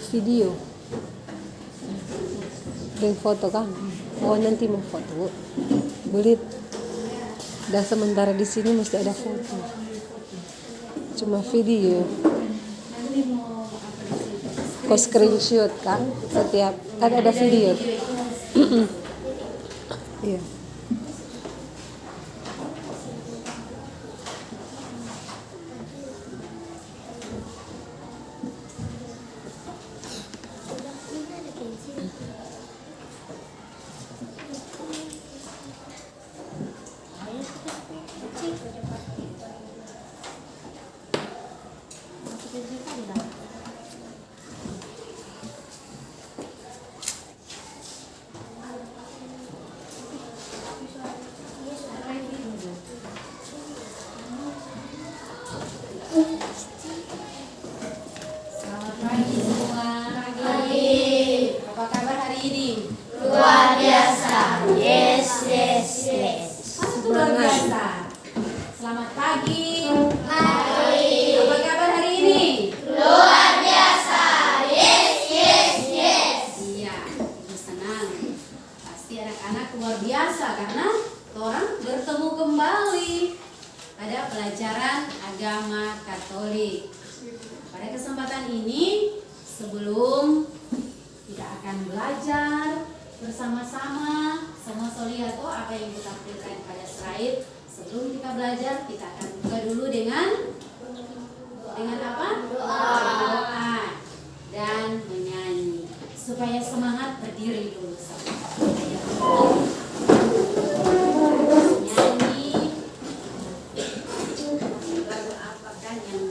Video dan foto kan? Oh, nanti mau foto. Belit. Dan sementara di sini mesti ada foto. Cuma video. Kau screenshot kan? Setiap ada video. Iya. Selamat pagi. Apa kabar hari ini? Luar biasa. Yes. Iya, ibu senang. Pasti anak-anak luar biasa karena orang bertemu kembali pada pelajaran agama Katolik. Pada kesempatan ini, sebelum kita akan belajar bersama-sama, semua lihat apa yang kita tampilkan pada slide. Sebelum kita belajar, kita akan buka dulu dengan apa? Doa dan menyanyi. Supaya semangat, berdiri dulu. Menyanyi. Lagu apa kan yang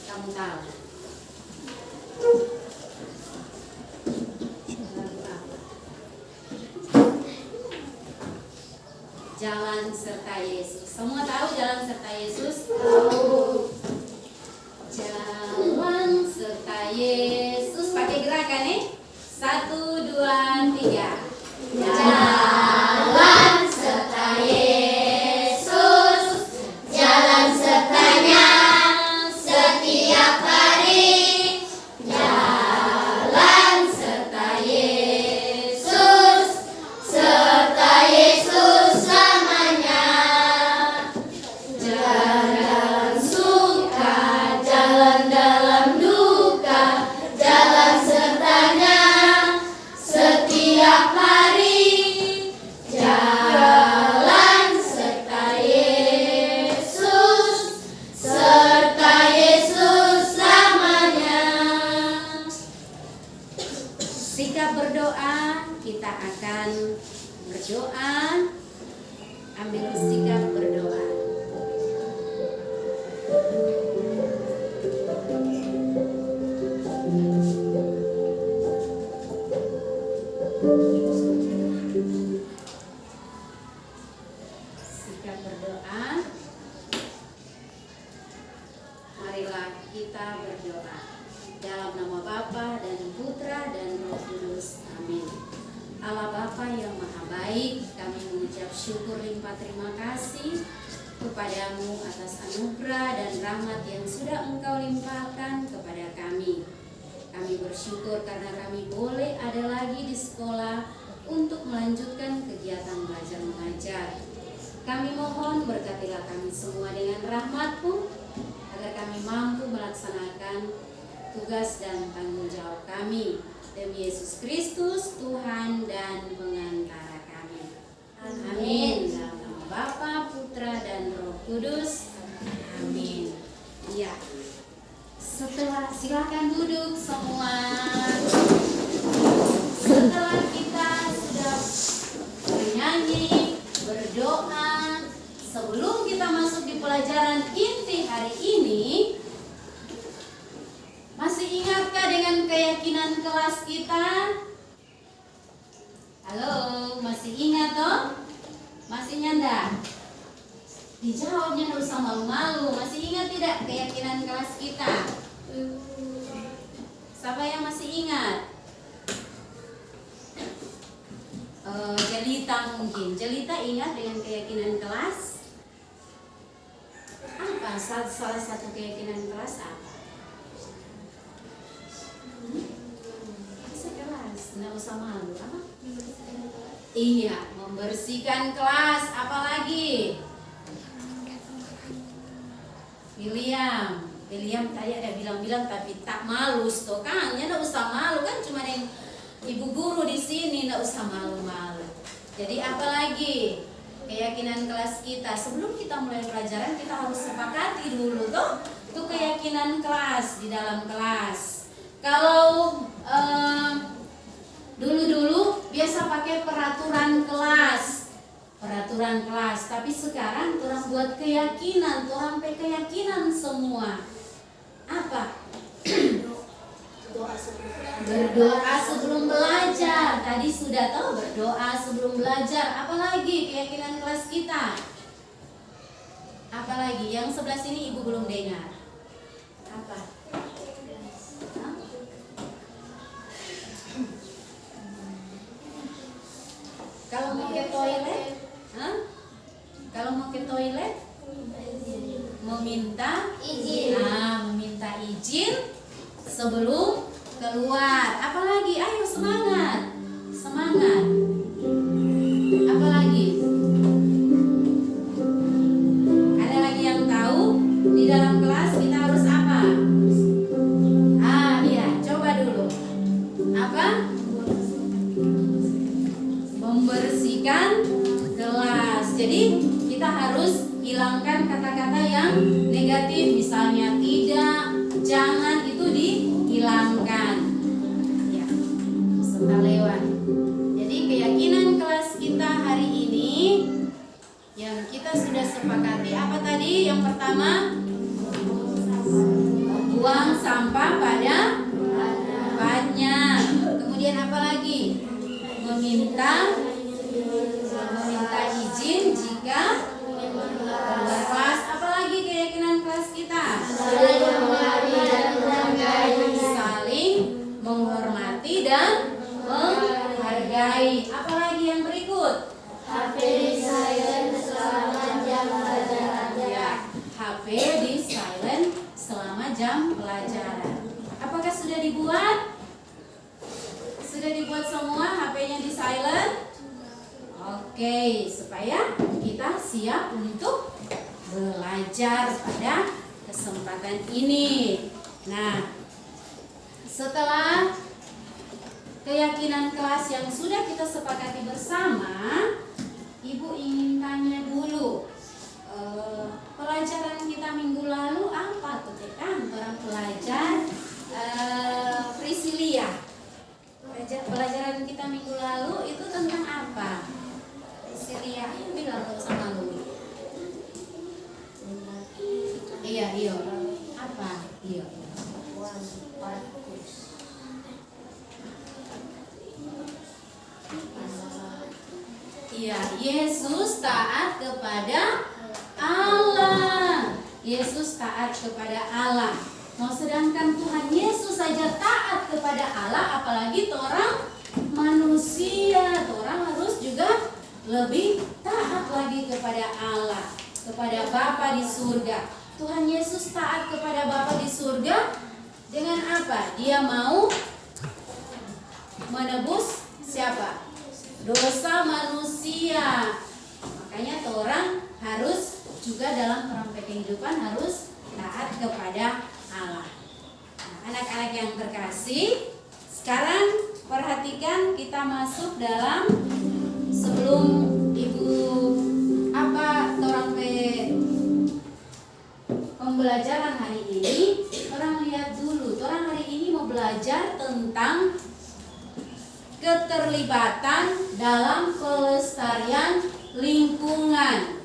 kamu tahu? Jalan serta Yesus. Semua tahu jalan serta Yesus? Tahu. Jalan serta Yesus. Pakai gerakan nih. 1, 2, 3. Jalan serta Yesus, jalan sertanya setiap hari. Jalan serta Yesus selamanya. Jalan suka, jalan dalam duka, jalan sertanya setiap hari. Jalan serta Yesus selamanya. Sikap berdoa, kita akan berdoa. Ambil sikap berdoa. Sikap berdoa. Marilah kita berdoa. Dalam nama Bapa dan Putra dan Roh Kudus. Amin. Allah Bapa yang Maha Baik, kami mengucap syukur limpah terima kasih kepadamu atas anugerah dan rahmat yang sudah Engkau limpahkan kepada kami. Kami bersyukur karena kami boleh ada lagi di sekolah untuk melanjutkan kegiatan belajar mengajar. Kami mohon berkatilah kami semua dengan rahmat-Mu agar kami mampu melaksanakan tugas dan tanggung jawab kami. Demi Yesus Kristus, Tuhan dan pengantara kami. Amin. Dalam nama Bapa, Putra dan Roh Kudus. Amin. Ya. Silakan duduk semua. Setelah kita sudah bernyanyi sebelum kita masuk di pelajaran inti hari ini, masih ingatkah dengan keyakinan kelas kita? Halo, masih ingat toh? Masih nyanda? Dijawabnya nggak usah malu-malu. Masih ingat tidak keyakinan kelas kita? Siapa yang masih ingat? Jelita mungkin. Jelita ingat dengan keyakinan kelas? Apa? Salah satu keyakinan kelas apa? Sekelas, nggak usah malu. Apa? Iya, membersihkan kelas. Apalagi? William tadi ada bilang-bilang tapi tak malu toh kan? Ya nggak usah malu kan, cuma yang ibu guru di sini, nggak usah malu-malu. Jadi apalagi keyakinan kelas kita, sebelum kita mulai pelajaran kita harus sepakati dulu toh itu keyakinan kelas di dalam kelas. Kalau dulu-dulu biasa pakai peraturan kelas, tapi sekarang orang buat keyakinan, orang pakai keyakinan semua. Apa? Berdoa sebelum belajar. Tadi sudah tahu berdoa sebelum belajar. Apalagi keyakinan kelas kita? Apalagi yang sebelah sini ibu belum dengar. Apa? Hah? Kalau mau ke toilet? Hah? Kalau mau ke toilet? Meminta izin. Meminta izin sebelum keluar. Apalagi? Ayo semangat. Semangat. Apalagi? Ada lagi yang tahu? Di dalam kelas kita harus apa? Iya, coba dulu. Apa? Membersihkan kelas. Jadi kita harus hilangkan kata-kata yang negatif, misalnya tidak, jangan, itu dihilangkan. Ya, serta lewat. Jadi keyakinan kelas kita hari ini yang kita sudah sepakati apa tadi? Yang pertama, buang sampah pada tempatnya. Kemudian apa lagi? Meminta izin jika keluar kelas. Apalagi keyakinan kelas kita? Saling menghormati dan menghargai. Apalagi yang berikut? HP di silent selama jam pelajaran. Ya, HP di silent selama jam pelajaran. Apakah sudah dibuat? Sudah dibuat semua HP-nya di silent? Oke, supaya kita siap untuk belajar pada kesempatan ini. Nah, setelah keyakinan kelas yang sudah kita sepakati bersama, Ibu ingin tanya dulu, pelajaran kita minggu lalu apa tuh kan? Orang pelajar Priscilia. Pelajaran kita minggu lalu itu tentang apa? Priscilia yang bilang sama lu. Iya. Apa? Iya. Iya, Yesus taat kepada Allah. Yesus taat kepada Allah. Mau sedangkan Tuhan Yesus saja taat kepada Allah, apalagi orang manusia. Orang harus juga lebih taat lagi kepada Allah, kepada Bapa di surga. Tuhan Yesus taat kepada Bapa di surga dengan apa? Dia mau menebus siapa? Dosa manusia. Makanya orang harus juga dalam perangkat kehidupan harus taat kepada Allah. Nah, anak-anak yang terkasih, sekarang perhatikan kita masuk dalam sebelum Ibu orang pembelajaran hari ini, orang lihat dulu. Orang hari ini mau belajar tentang keterlibatan dalam pelestarian lingkungan.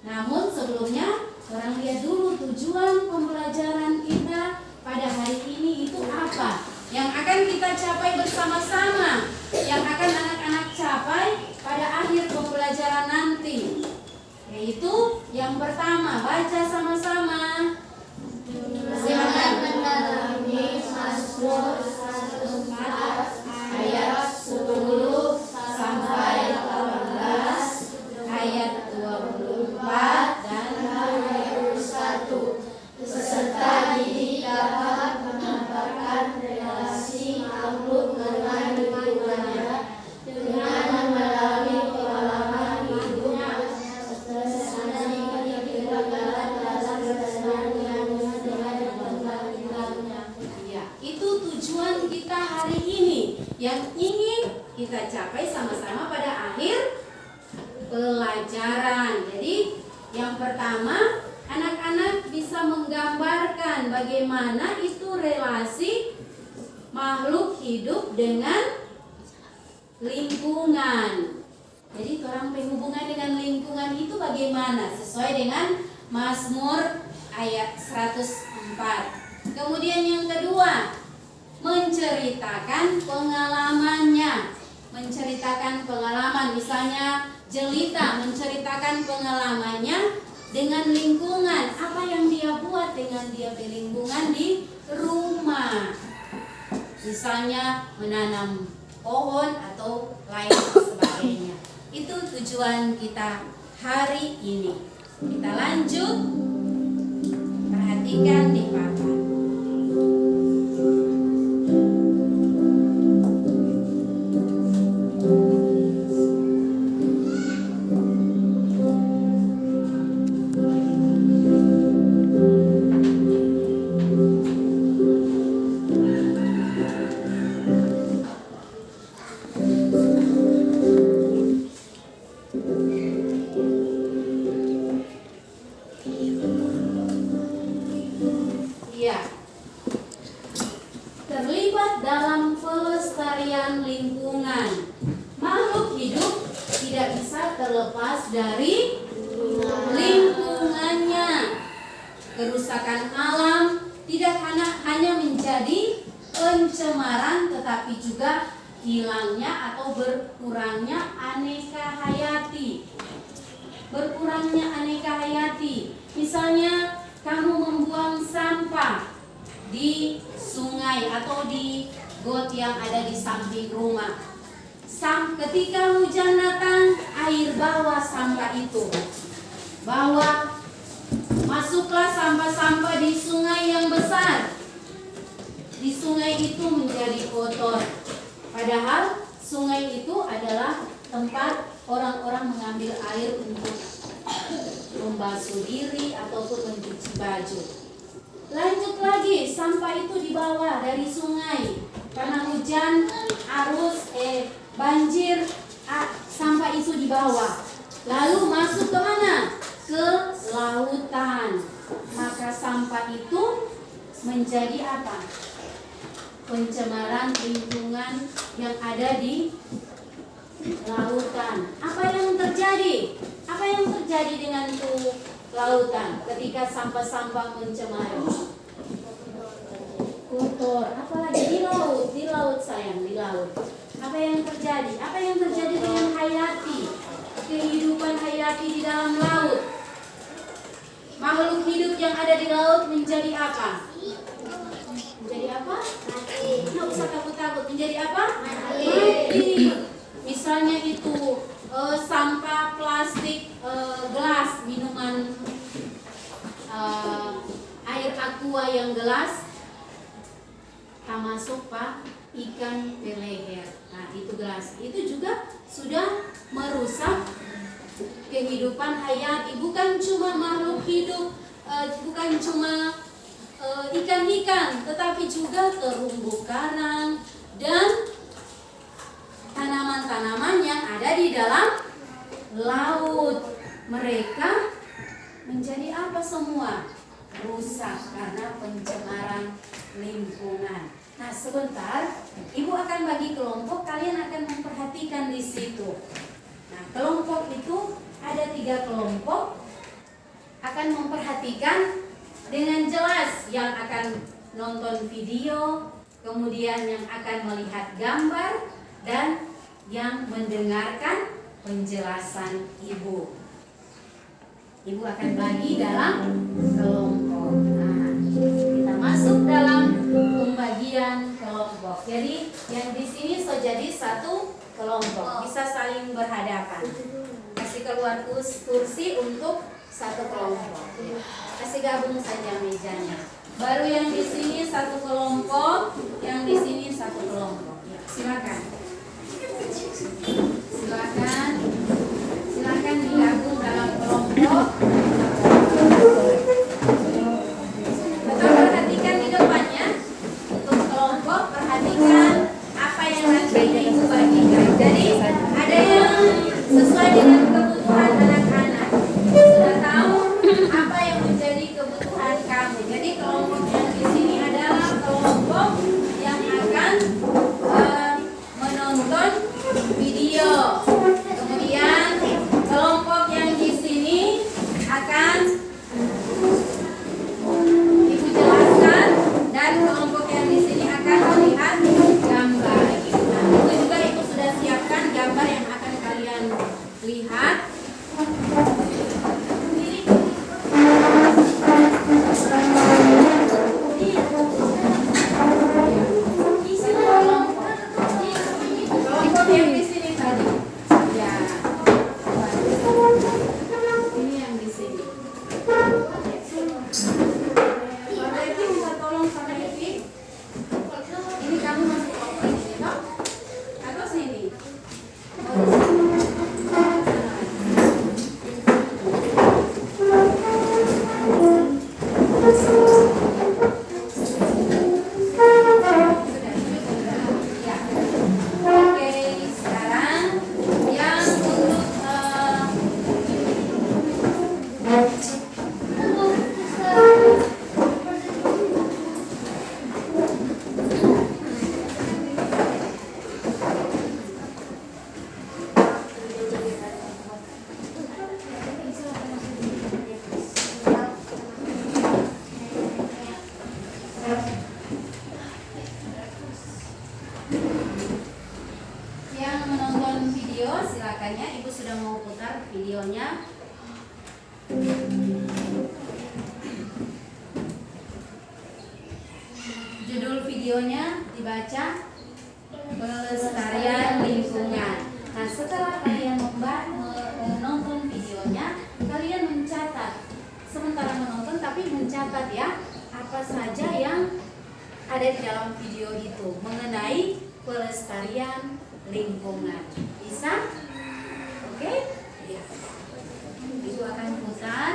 Namun sebelumnya, orang lihat dulu tujuan pembelajaran kita pada hari ini itu apa? Yang akan kita capai bersama-sama, yang akan anak-anak capai pada akhir pembelajaran nanti. Yaitu yang pertama, baca sama-sama. Silakan. Mendalami Mazmur 104 ayat 10 sampai 18, Ayat 24 dan 21. Peserta didik dapat menambahkan relasi makhluk dengan lingkungannya dengan mendalami pengalaman hidupnya ya, itu tujuan kita hari ini yang ingin kita capai sama-sama pada akhir pelajaran. Jadi yang pertama, anak-anak bisa menggambarkan bagaimana itu relasi makhluk hidup dengan lingkungan. Jadi orang penghubungan dengan lingkungan itu bagaimana? Sesuai dengan Mazmur ayat 104. Kemudian yang kedua, menceritakan pengalamannya. Menceritakan pengalaman, misalnya Jelita menceritakan pengalamannya dengan lingkungan. Apa yang dia buat dengan dia lingkungan di rumah. Misalnya menanam pohon atau lain sebagainya. Itu tujuan kita hari ini. Kita lanjut. Perhatikan di papan. Ya, terlibat dalam pelestarian lingkungan. Makhluk hidup tidak bisa terlepas dari lingkungannya. Kerusakan alam tidak hanya menjadi pencemaran, tetapi juga hilangnya atau berkurangnya aneka hayati. Berkurangnya aneka hayati. Misalnya kamu membuang sampah di sungai atau di got yang ada di samping rumah. Ketika hujan datang, air bawa sampah itu. Masuklah sampah-sampah di sungai yang besar. Di sungai itu menjadi kotor. Padahal sungai itu adalah tempat orang-orang mengambil air untuk membasuh diri ataupun mencuci baju. Lanjut lagi, sampah itu dibawa dari sungai. Karena hujan, banjir, sampah itu dibawa. Lalu masuk ke mana? Ke lautan. Maka sampah itu menjadi apa? Pencemaran lingkungan yang ada di lautan. Apa yang terjadi? Apa yang terjadi dengan lautan ketika sampah-sampah mencemari? Kotor. Apalagi di laut sayang, di laut. Apa yang terjadi? Apa yang terjadi dengan hayati? Kehidupan hayati di dalam laut. Makhluk hidup yang ada di laut menjadi apa? Menjadi apa? Mati. Nggak usah takut-takut. Menjadi apa? Mati. Misalnya itu sampah plastik, gelas, minuman air aqua yang gelas, termasuk ikan peleher. Nah itu gelas, itu juga sudah merusak kehidupan hayati. Bukan cuma makhluk hidup, bukan cuma ikan-ikan, tetapi juga terumbu karang dan tanaman-tanaman yang ada di dalam laut. Mereka menjadi apa semua? Rusak karena pencemaran lingkungan. Nah sebentar, Ibu akan bagi kelompok, kalian akan memperhatikan di situ. Nah kelompok itu ada 3 kelompok. akan memperhatikan dengan jelas yang akan nonton video, kemudian yang akan melihat gambar, dan yang mendengarkan penjelasan ibu. Ibu akan bagi dalam kelompok. Nah, kita masuk dalam pembagian kelompok. Jadi yang di sini jadi satu kelompok, bisa saling berhadapan. Kasih keluar kursi untuk satu kelompok. Kasih gabung saja mejanya. Baru yang di sini satu kelompok, yang di sini satu kelompok. Ya, silakan. Silakan digabung dalam kelompok. Tetap perhatikan di depannya. Untuk kelompok perhatikan apa yang nanti ibu bagikan. Jadi ada yang sesuai dengan kebutuhan anak-anak. Sudah tahu apa yang menjadi kebutuhan kamu. Jadi kelompok yang di sini adalah kelompok yang akan menonton video. Kemudian kelompok yang di sini akan ibu jelaskan, dan kelompok yang di sini akan melihat gambar. Nah, itu juga ibu sudah siapkan gambar yang akan kalian lihat. Kelompok yang di sini tadi. Ya. Ini yang di sini. Pak Devi minta tolong sama Devi. Ini kamu masuk kelompok ini, toh? Atau sini? Oh, di sini. Ya. Oke, sekarang yang untuk yang menonton video, silakan ya. Ibu sudah mau putar videonya. Judul videonya dibaca Pelestarian Lingkungan. Nah, setelah kalian menonton videonya, kalian mencatat. Sementara menonton tapi mencatat ya, apa saja yang ada di dalam video itu mengenai pelestarian lingkungan. Bisa? Oke? Ya. Ibu akan putar.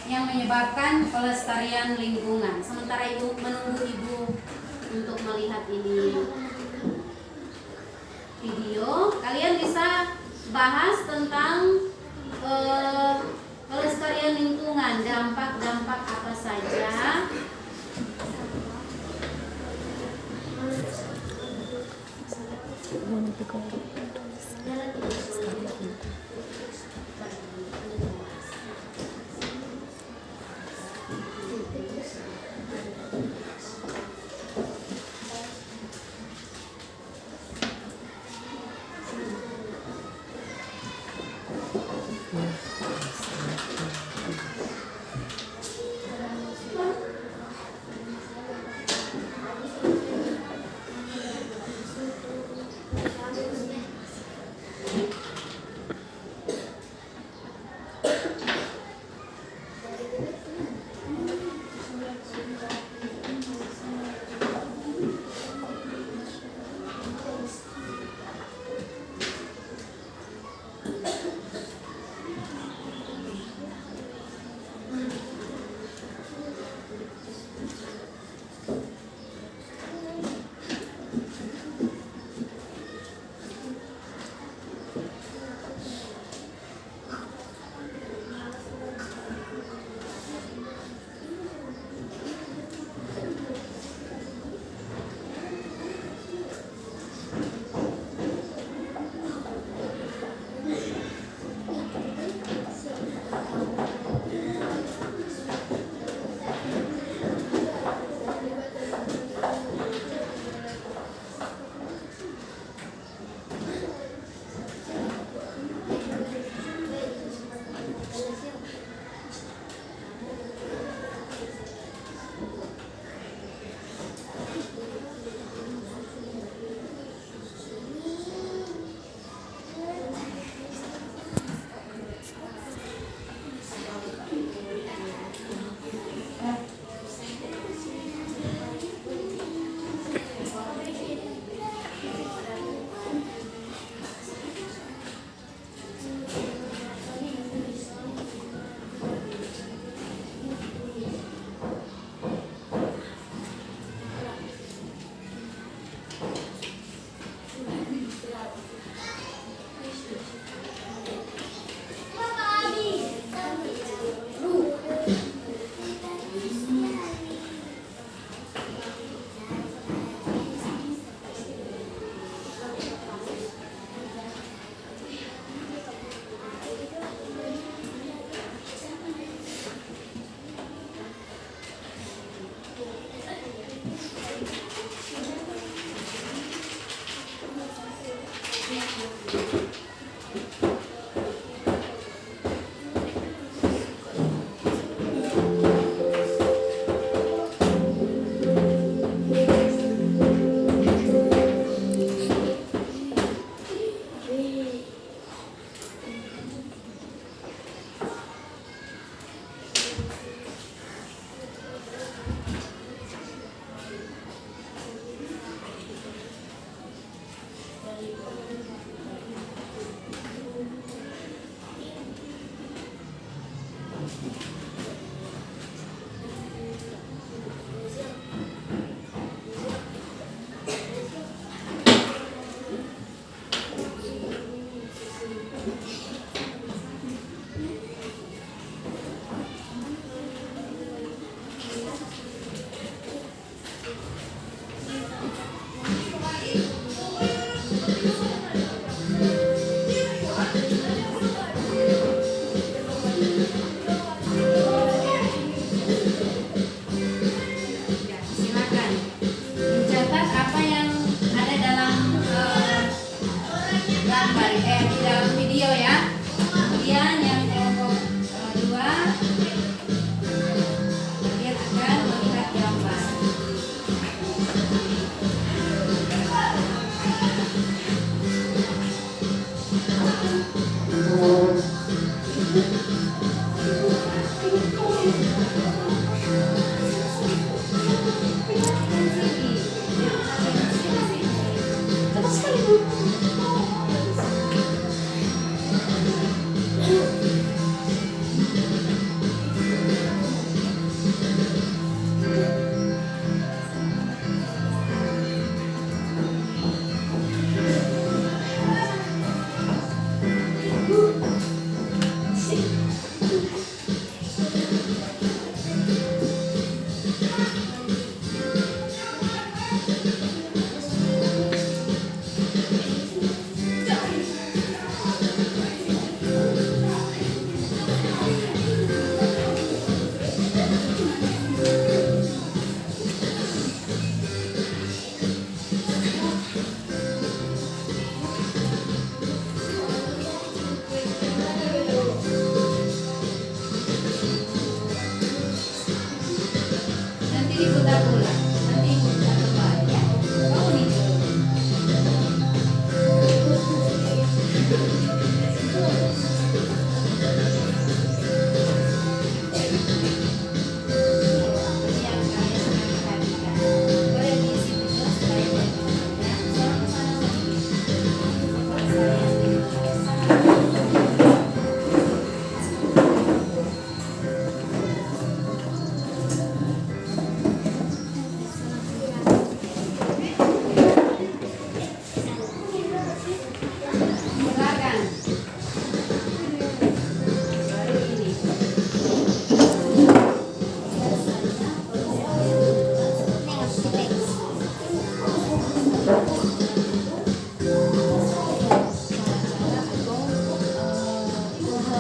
yang menyebabkan pelestarian lingkungan. Sementara ibu menunggu ibu untuk melihat ini video, kalian bisa bahas tentang pelestarian lingkungan, dampak-dampak apa saja.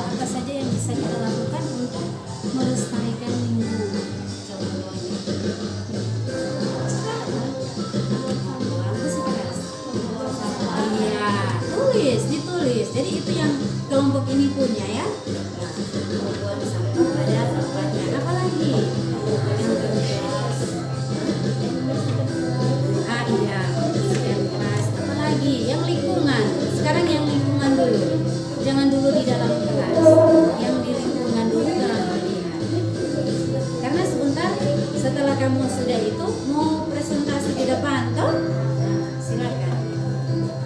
apa saja yang bisa kita lakukan untuk melestarikan lingkungan. Contohnya iya, ditulis. Jadi itu yang kelompok ini punya ya. Membuang sampah pada tempatnya. Apalagi? Iya, yang keras. Apalagi? Yang lingkungan. Sekarang yang lingkungan dulu. Jangan dulu di dalam kelas. Yang di lingkungan dulu dalam melihat. Karena sebentar setelah kamu sudah itu mau presentasi di depan, toh? Nah, silakan.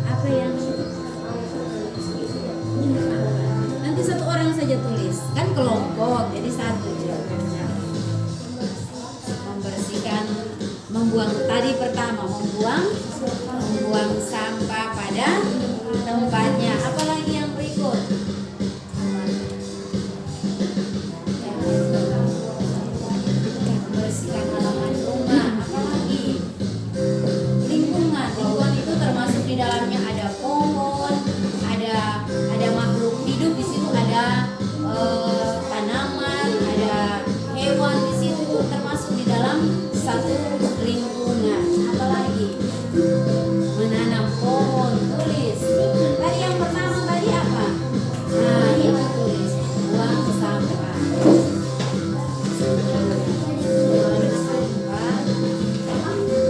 Apa yang nanti satu orang saja tulis, kan kelompok, jadi satu jawabannya. Membersihkan, membuang tadi pertama membuang sampah pada tempatnya. Apalagi yang berikut? Membersihkan halaman rumah. Apalagi? Lingkungan itu termasuk di dalamnya ada pohon, ada makhluk hidup di situ, ada tanaman, ada hewan di situ, itu termasuk di dalam satu lingkungan. Apalagi? Menanam pohon, tulis. Tadi yang pertama tadi apa? Nah, itu tulis. Buang sampah.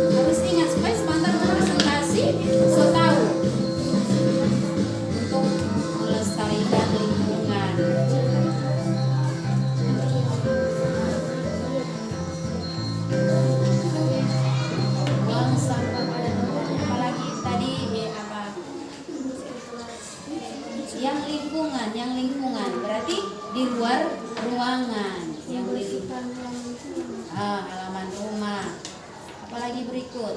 Harus ingat supaya sebentar presentasi so tahu untuk melestarikan lingkungan. Buang sampah pada tempatnya. Apalagi tadi apa? Yang lingkungan berarti di luar ruangan, yang di halaman rumah. Apalagi berikut?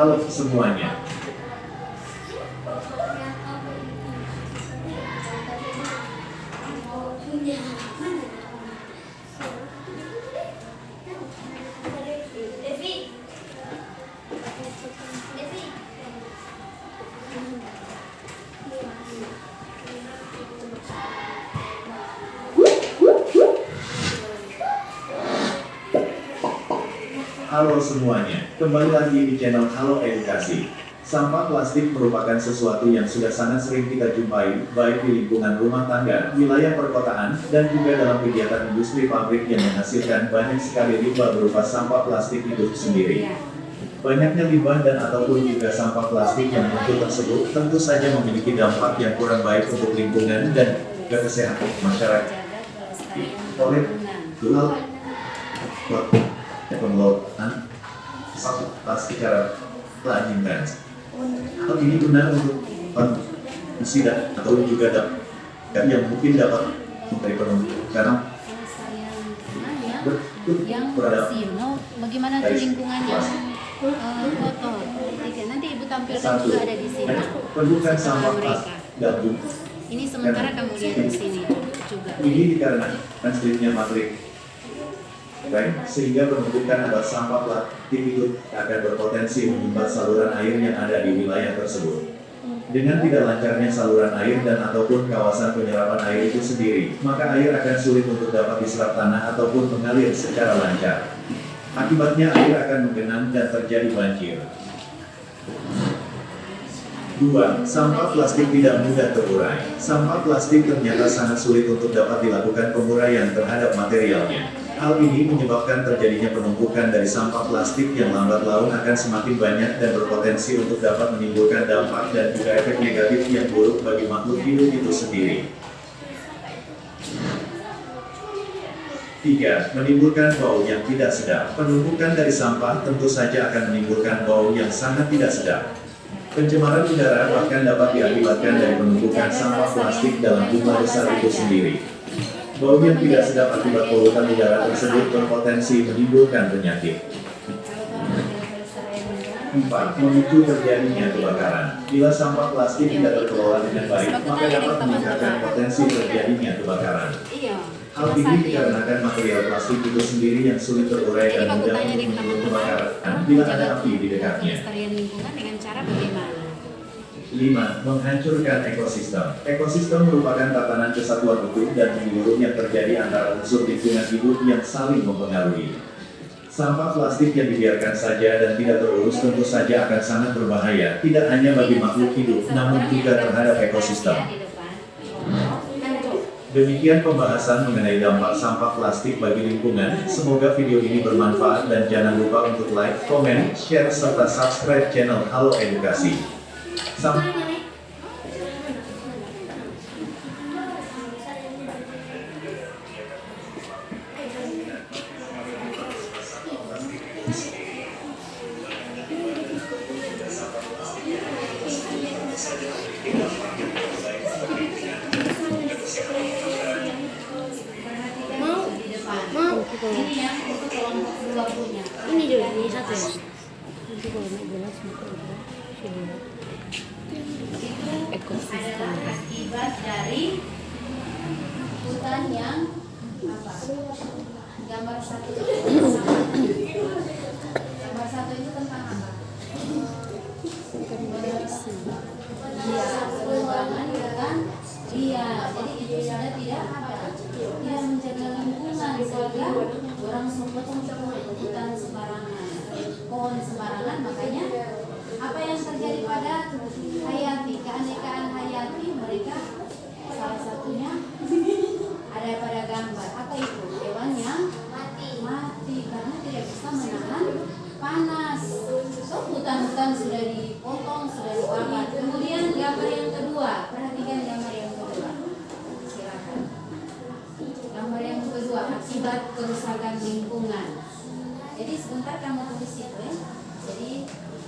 Halo semuanya. Halo semuanya, kembali lagi di channel Halo Edukasi. Sampah plastik merupakan sesuatu yang sudah sangat sering kita jumpai, baik di lingkungan rumah tangga, wilayah perkotaan, dan juga dalam kegiatan industri pabrik yang menghasilkan banyak sekali limbah berupa sampah plastik itu sendiri. Banyaknya limbah dan ataupun juga sampah plastik yang muncul tersebut tentu saja memiliki dampak yang kurang baik untuk lingkungan dan juga kesehatan masyarakat. Oleh pengelolaan sampah plastik secara lanjutan. Hal ini benar untuk konsumsi atau juga yang mungkin dapat memberi penunjuk karena yang bersih, bagaimana tuh lingkungannya kotor. Nanti ibu tampilkan juga ada di sini. Penunjukan sampah plastik gabung. Ini sementara kamu lihat di sini juga. Ini dikarenakan sulitnya materi sehingga penumpukan atau sampah plastik itu akan berpotensi menyumbat saluran air yang ada di wilayah tersebut. Dengan tidak lancarnya saluran air dan ataupun kawasan penyerapan air itu sendiri, maka air akan sulit untuk dapat diserap tanah ataupun mengalir secara lancar. Akibatnya air akan menggenang dan terjadi banjir. 2. Sampah plastik tidak mudah terurai. Sampah plastik ternyata sangat sulit untuk dapat dilakukan penguraian terhadap materialnya. Hal ini menyebabkan terjadinya penumpukan dari sampah plastik yang lambat laun akan semakin banyak dan berpotensi untuk dapat menimbulkan dampak dan juga efek negatif yang buruk bagi makhluk hidup itu sendiri. 3. Menimbulkan bau yang tidak sedap. Penumpukan dari sampah tentu saja akan menimbulkan bau yang sangat tidak sedap. Pencemaran udara bahkan dapat diakibatkan dari penumpukan sampah plastik dalam jumlah besar itu sendiri. Bau yang tidak sedap akibat polutan udara tersebut berpotensi menimbulkan penyakit. 4. Memicu terjadinya kebakaran. Bila sampah plastik tidak terkelola dengan baik, maka dapat meningkatkan potensi terjadinya kebakaran. Hal ini dikarenakan material plastik itu sendiri yang sulit terurai dan mudah untuk menimbulkan kebakaran bila ada api di dekatnya. Pelestarian lingkungan dengan cara bagaimana? 5. Menghancurkan ekosistem. Ekosistem merupakan tatanan kesatuan utuh dan menyeluruh yang terjadi antara unsur lingkungan hidup yang saling mempengaruhi. Sampah plastik yang dibiarkan saja dan tidak terurus tentu saja akan sangat berbahaya, tidak hanya bagi makhluk hidup, namun juga terhadap ekosistem. Demikian pembahasan mengenai dampak sampah plastik bagi lingkungan. Semoga video ini bermanfaat dan jangan lupa untuk like, komen, share, serta subscribe channel Halo Edukasi. Ini yang untuk kelompok 2 punya. Ini dulu, ini satu ya. Nanti kalau nggak jelas maka udah sudah. Itu adalah akibat dari hutan yang apa? Gambar 1 itu gambar 1 itu tentang apa? Dia perubahan kan? Iya, jadi itu sudah tidak apa? Tidak menjaga lingkungan sehingga orang sepotong hutan sembarangan, pohon sembarangan, makanya apa yang terjadi pada hayati, keanekaan hayati mereka salah satunya ada pada gambar apa itu hewan yang mati karena tidak bisa menahan panas. So hutan-hutan sudah dipotong, sudah dibakar. Kemudian gambar yang kedua, perhatikan gambar yang kedua. Silakan. Gambar yang kedua, akibat kerusakan lingkungan. Jadi sebentar kamu tulis itu ya. Jadi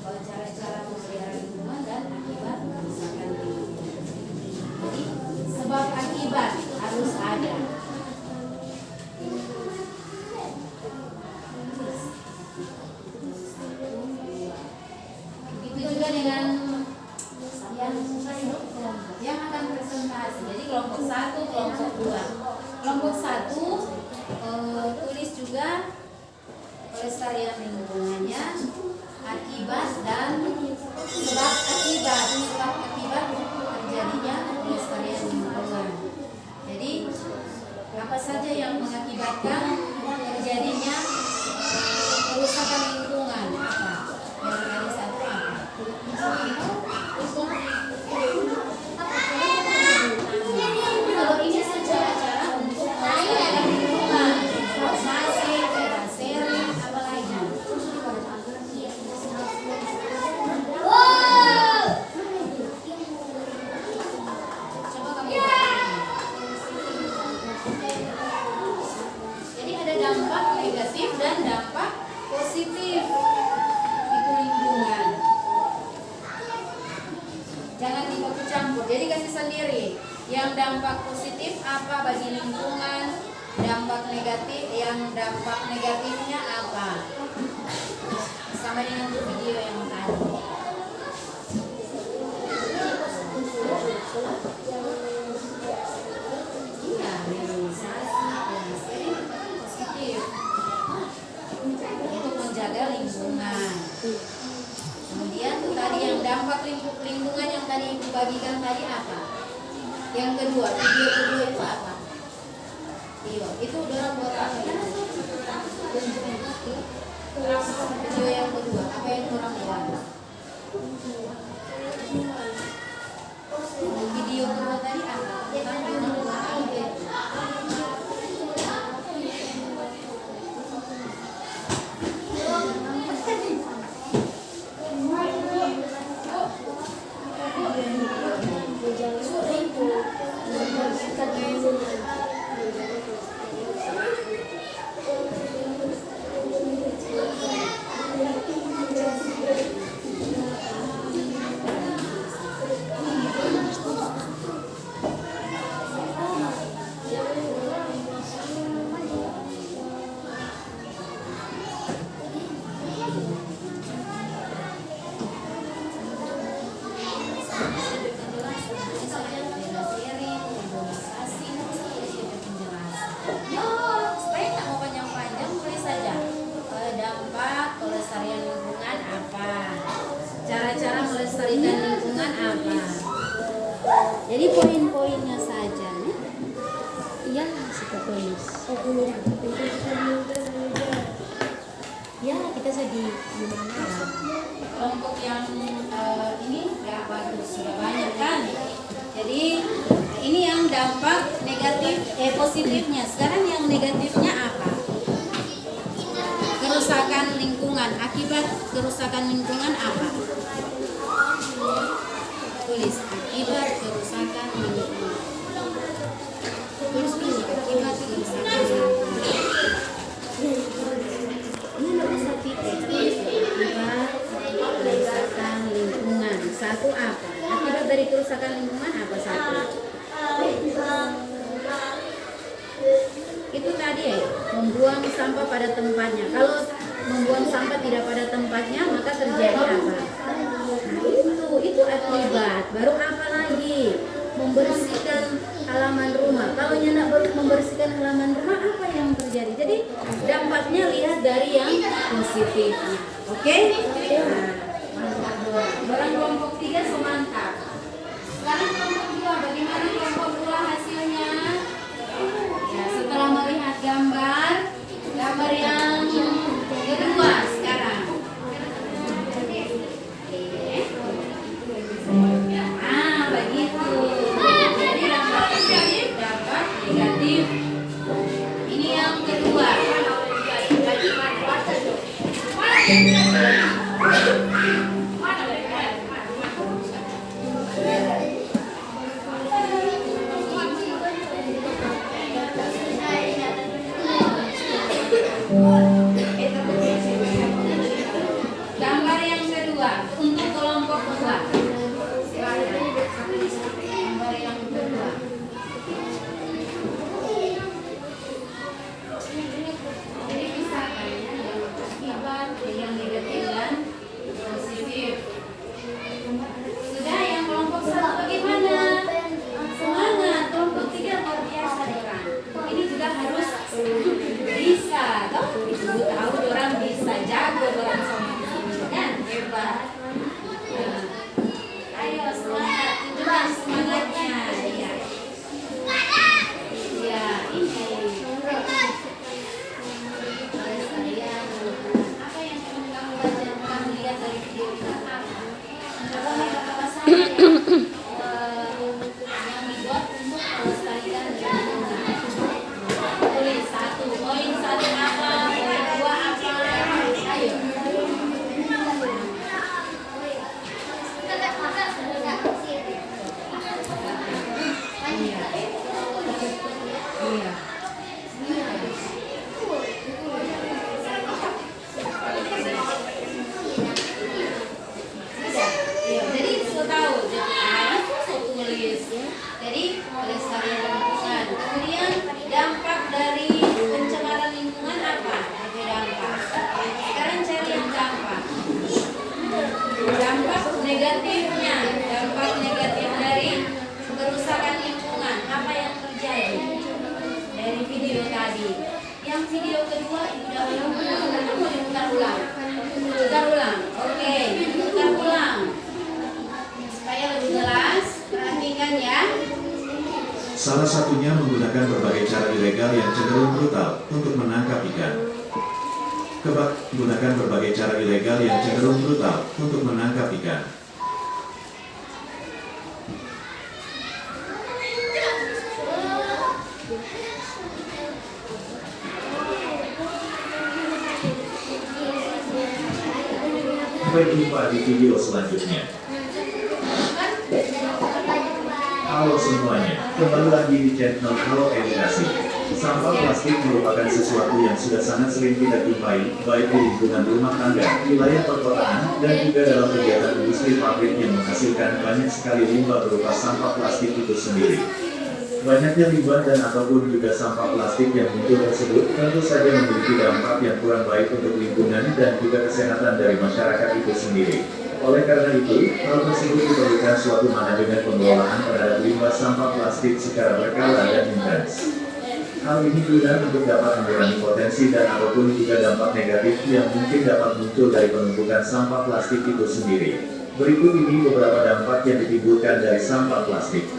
cara-cara memelihara lingkungan dan akibat kerusakan lingkungan. Jadi sebab akibat harus ada. Begitu juga dengan yang akan presentasi. Jadi kelompok 1, kelompok 2. Kelompok 1 tulis juga pelestarian lingkungannya, akibat dan sebab akibat terjadinya pelestarian lingkungan. Jadi apa saja yang mengakibatkan terjadinya kerusakan lingkungan? Apa? Yang kali satu apa? Kalau ini cara-cara untuk melestarikan lingkungan, masih sharing apa lagi? Coba kamu. Jadi ada dampak negatif dan dampak positif itu lingkungan. Jangan dicampur. Jadi kasih sendiri. Yang dampak positif apa bagi lingkungan, dampak negatif, yang dampak negatifnya apa? Sama dengan video yang tadi. Iya, realisasi, positif. dibagikan tadi apa? Yang kedua, video kedua itu apa? Itu dorang buat apa ya? Video yang kedua, apa yang orang buat? Video kedua tadi apa? Tentang orang buat apa ya? Cara-cara melestarikan lingkungan apa? Jadi poin-poinnya saja nih. Iya, suka tulis. Ya, kita sedih gimana? Kelompok yang ini nggak bagus, sudah banyak kan? Jadi ini yang dampak negatif, positifnya. Sekarang yang negatifnya apa? Kerusakan lingkungan. Akibat kerusakan lingkungan apa? Tulis akibat kerusakan lingkungan. Tulis dulu akibat kerusakan lingkungan. Ini nggak bisa titik. Akibat kerusakan lingkungan. Satu apa? Akibat dari kerusakan lingkungan apa satu? Itu tadi ya, membuang sampah pada tempatnya. Kalau membuang sampah tidak pada tempatnya, maka terjadi apa? Nah, itu akibat. Baru apa lagi? Membersihkan halaman rumah. Kalau nyendak membersihkan halaman rumah, apa yang terjadi? Jadi dampaknya lihat dari yang positifnya. Oke? Orang kelompok 3 semantap. Sekarang kelompok 2, bagaimana kelompok 2 hasilnya? Ya, setelah melihat gambar yang kedua sekarang. Begitu. Jadi dampak positif, dampak negatif. Ini yang kedua. Gambar yang kedua untuk kelompok 2. Gambar yang kedua. Jadi pisahkan ya, yang akibat, yang negatif dan positif. Sudah, yang kelompok 1 bagaimana? Semangat, kelompok 3 luar biasa orang. Ini juga harus bisa, toh? Itu tahu orang bisa, jago orang sama ini kan, hebat. Nah, ayo semangat, tunjukkan semangatnya. Ya, ya ini. Apa yang kamu baca, kamu lihat dari video itu apa? Kalau kata saya yang dibuat untuk melestarikan lingkungan. Tulis 1, poin 1 apa, poin 2 apa, ayo. Iya. Jadi sudah tahu. Salah satunya menggunakan berbagai cara ilegal yang cenderung brutal untuk menangkap ikan. Gunakan berbagai cara ilegal yang cenderung brutal untuk menangkap ikan. Sampai jumpa di video selanjutnya. Halo semuanya, kembali lagi di channel Halo Edukasi. Sampah plastik merupakan sesuatu yang sudah sangat sering kita jumpai, baik di lingkungan rumah tangga, wilayah perkotaan, dan juga dalam kegiatan industri pabrik yang menghasilkan banyak sekali limbah berupa sampah plastik itu sendiri. Banyaknya limbah dan ataupun juga sampah plastik yang muncul tersebut tentu saja memiliki dampak yang kurang baik untuk lingkungan dan juga kesehatan dari masyarakat itu sendiri. Oleh karena itu, hal tersebut diperlukan suatu manajemen pengelolaan terhadap limbah sampah plastik secara berkala dan intens. Hal ini guna untuk dapat mengurangi potensi dan ataupun juga dampak negatif yang mungkin dapat muncul dari penumpukan sampah plastik itu sendiri. Berikut ini beberapa dampak yang ditimbulkan dari sampah plastik.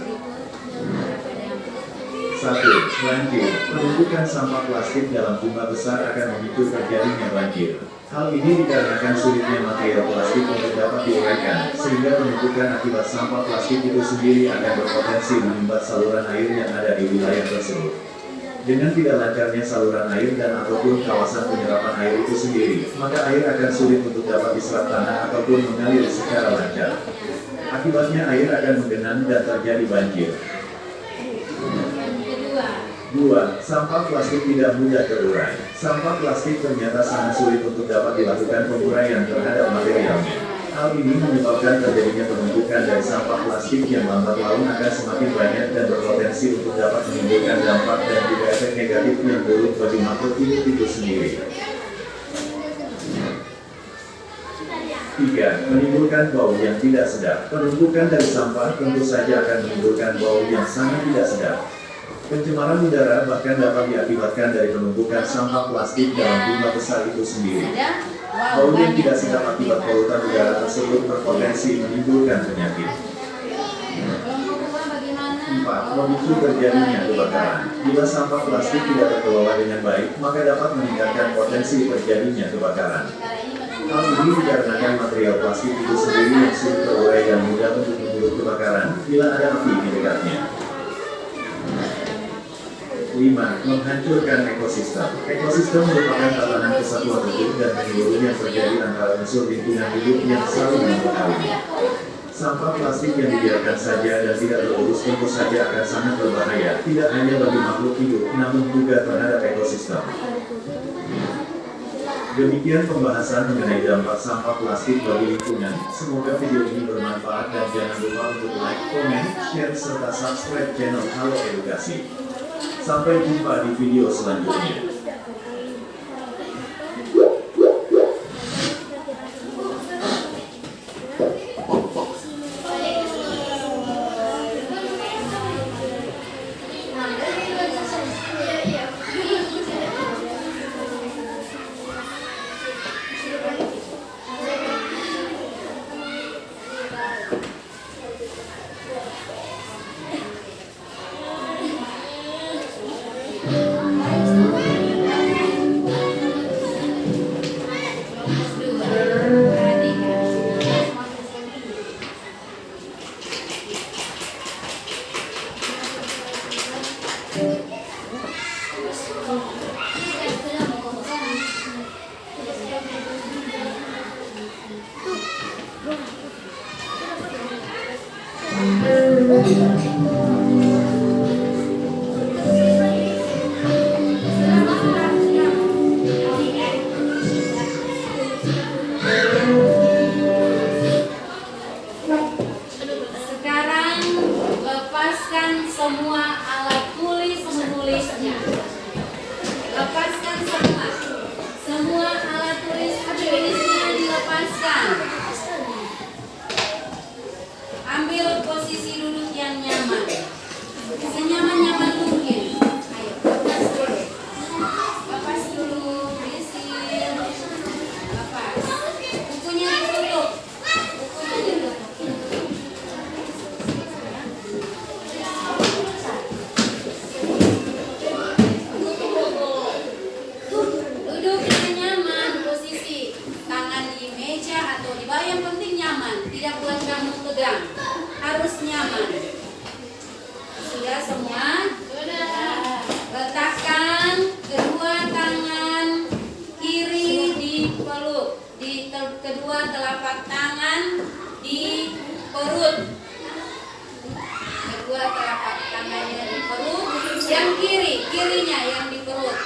1. Banjir. Penumpukan sampah plastik dalam jumlah besar akan memicu terjadinya banjir. Hal ini dikarenakan sulitnya material plastik untuk dapat diuraikan, sehingga penumpukan akibat sampah plastik itu sendiri akan berpotensi menyumbat saluran air yang ada di wilayah tersebut. Dengan tidak lancarnya saluran air dan ataupun kawasan penyerapan air itu sendiri, maka air akan sulit untuk dapat diserap tanah ataupun mengalir secara lancar. Akibatnya air akan menggenang dan terjadi banjir. 2. Sampah plastik tidak mudah terurai. Sampah plastik ternyata sangat sulit untuk dapat dilakukan penguraian terhadap materialnya. Hal ini menyebabkan terjadinya penumpukan dari sampah plastik yang lambat laun akan semakin banyak dan berpotensi untuk dapat menimbulkan dampak dan juga efek negatif yang buruk bagi makhluk hidup itu sendiri. 3. Menimbulkan bau yang tidak sedap. Penumpukan dari sampah tentu saja akan menimbulkan bau yang sangat tidak sedap. Pencemaran udara bahkan dapat diakibatkan dari penumpukan sampah plastik dalam jumlah besar itu sendiri. Bau yang tidak sedap akibat polutan udara tersebut berpotensi menimbulkan penyakit. 4. Memicu terjadinya kebakaran. Bila sampah plastik tidak terkelola dengan baik, maka dapat meningkatkan potensi terjadinya kebakaran. Hal ini dikarenakan material plastik itu sendiri yang sulit terurai dan mudah untuk menimbulkan kebakaran bila ada api di dekatnya. 5. Menghancurkan ekosistem. Ekosistem merupakan tatanan kesatuan hidup dan menyeluruh yang terjadi antara unsur lingkungan hidup yang saling mempengaruhi. Sampah plastik yang dibiarkan saja dan tidak terurus tentu saja akan sangat berbahaya, tidak hanya bagi makhluk hidup, namun juga terhadap ekosistem. Demikian pembahasan mengenai dampak sampah plastik bagi lingkungan. Semoga video ini bermanfaat dan jangan lupa untuk like, komen, share, serta subscribe channel Halo Edukasi. Sampai jumpa di video selanjutnya. Sekarang lepaskan semua alat tulis menulisnya. Lepaskan semua alat tulis menulisnya dilepaskan. Ambil posisi duduk yang nyaman, senyaman-nyaman mungkin. Ayo, lepas dulu, bersin, lepas. Bukunya ditutup, Yang kirinya yang di perut.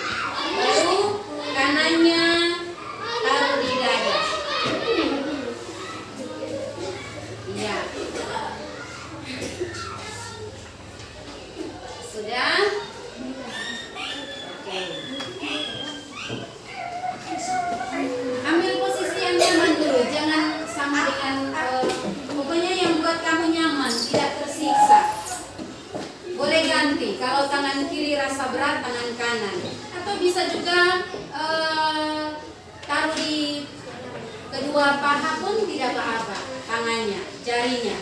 Baru kanannya taruh di dada. Iya. Sudah? Oke. Ambil posisi yang nyaman dulu, jangan sama dengan pokoknya yang buat kamu nyaman, tidak tersiksa. Boleh ganti, kalau tangan kiri rasa berat, tangan kanan. Atau bisa juga taruh di kedua paha pun tidak apa-apa, tangannya, jarinya.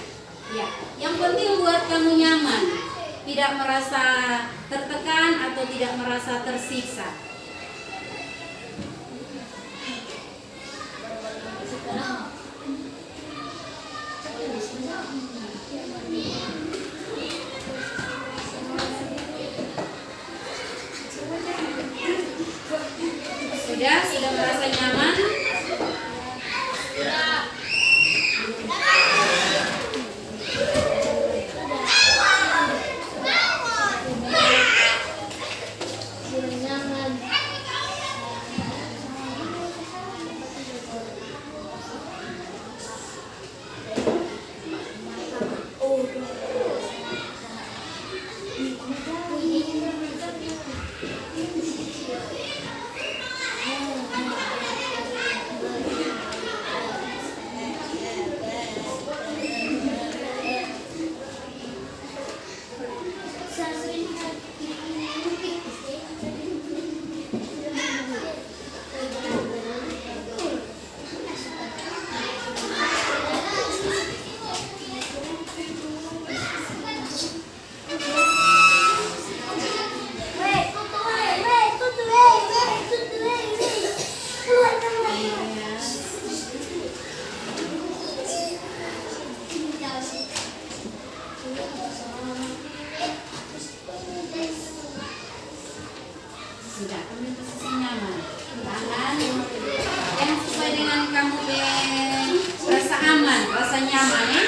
Ya, yang penting buat kamu nyaman, tidak merasa tertekan atau tidak merasa tersiksa. Sudah merasa nyaman? Sudah, ambil posisi nyaman. Tangan yang sesuai dengan kamu rasa aman, rasa nyaman ya.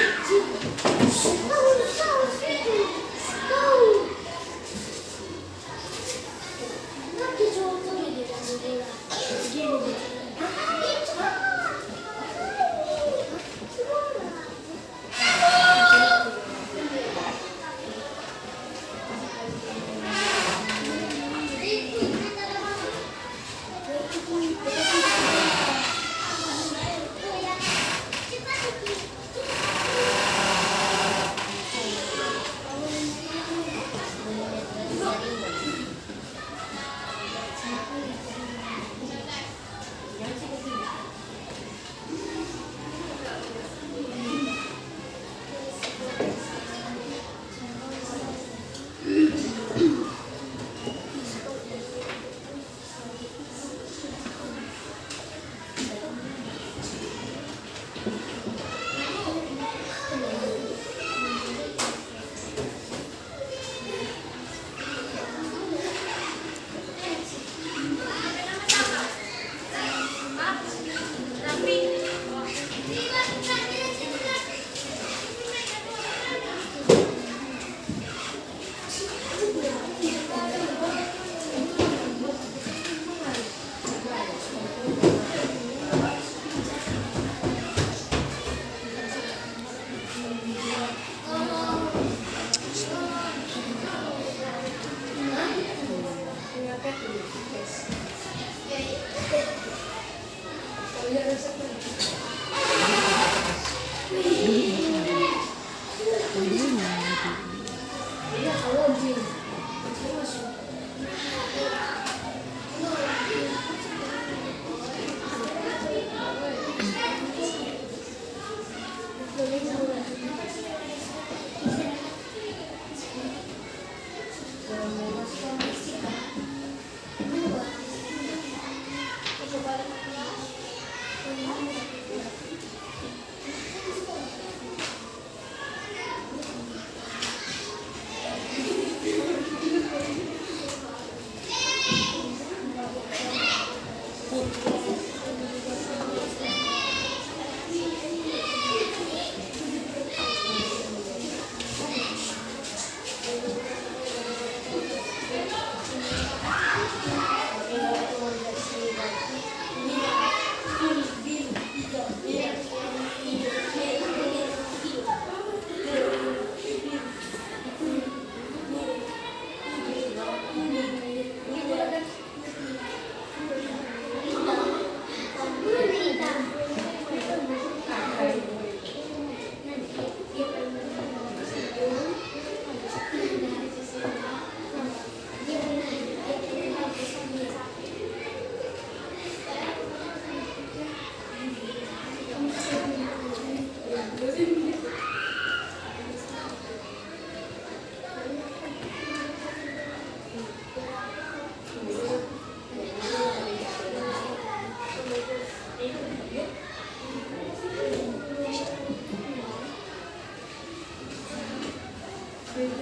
Ambil,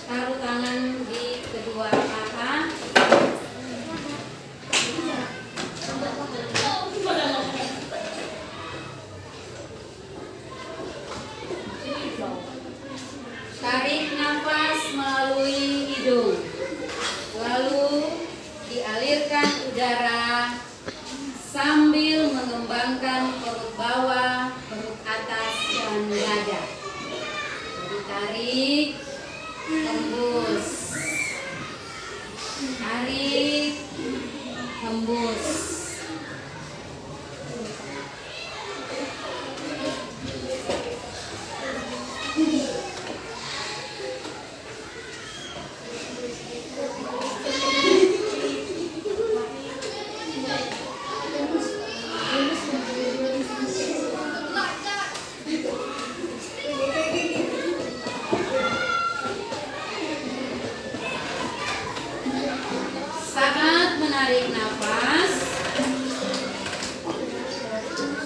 taruh tangan di kedua paha. Tarik nafas melalui hidung, lalu dialirkan udara sambil mengembangkan perut bawah, perut atas, dan dada. Jadi tarik, hembus, tarik, hembus. Saat menarik nafas,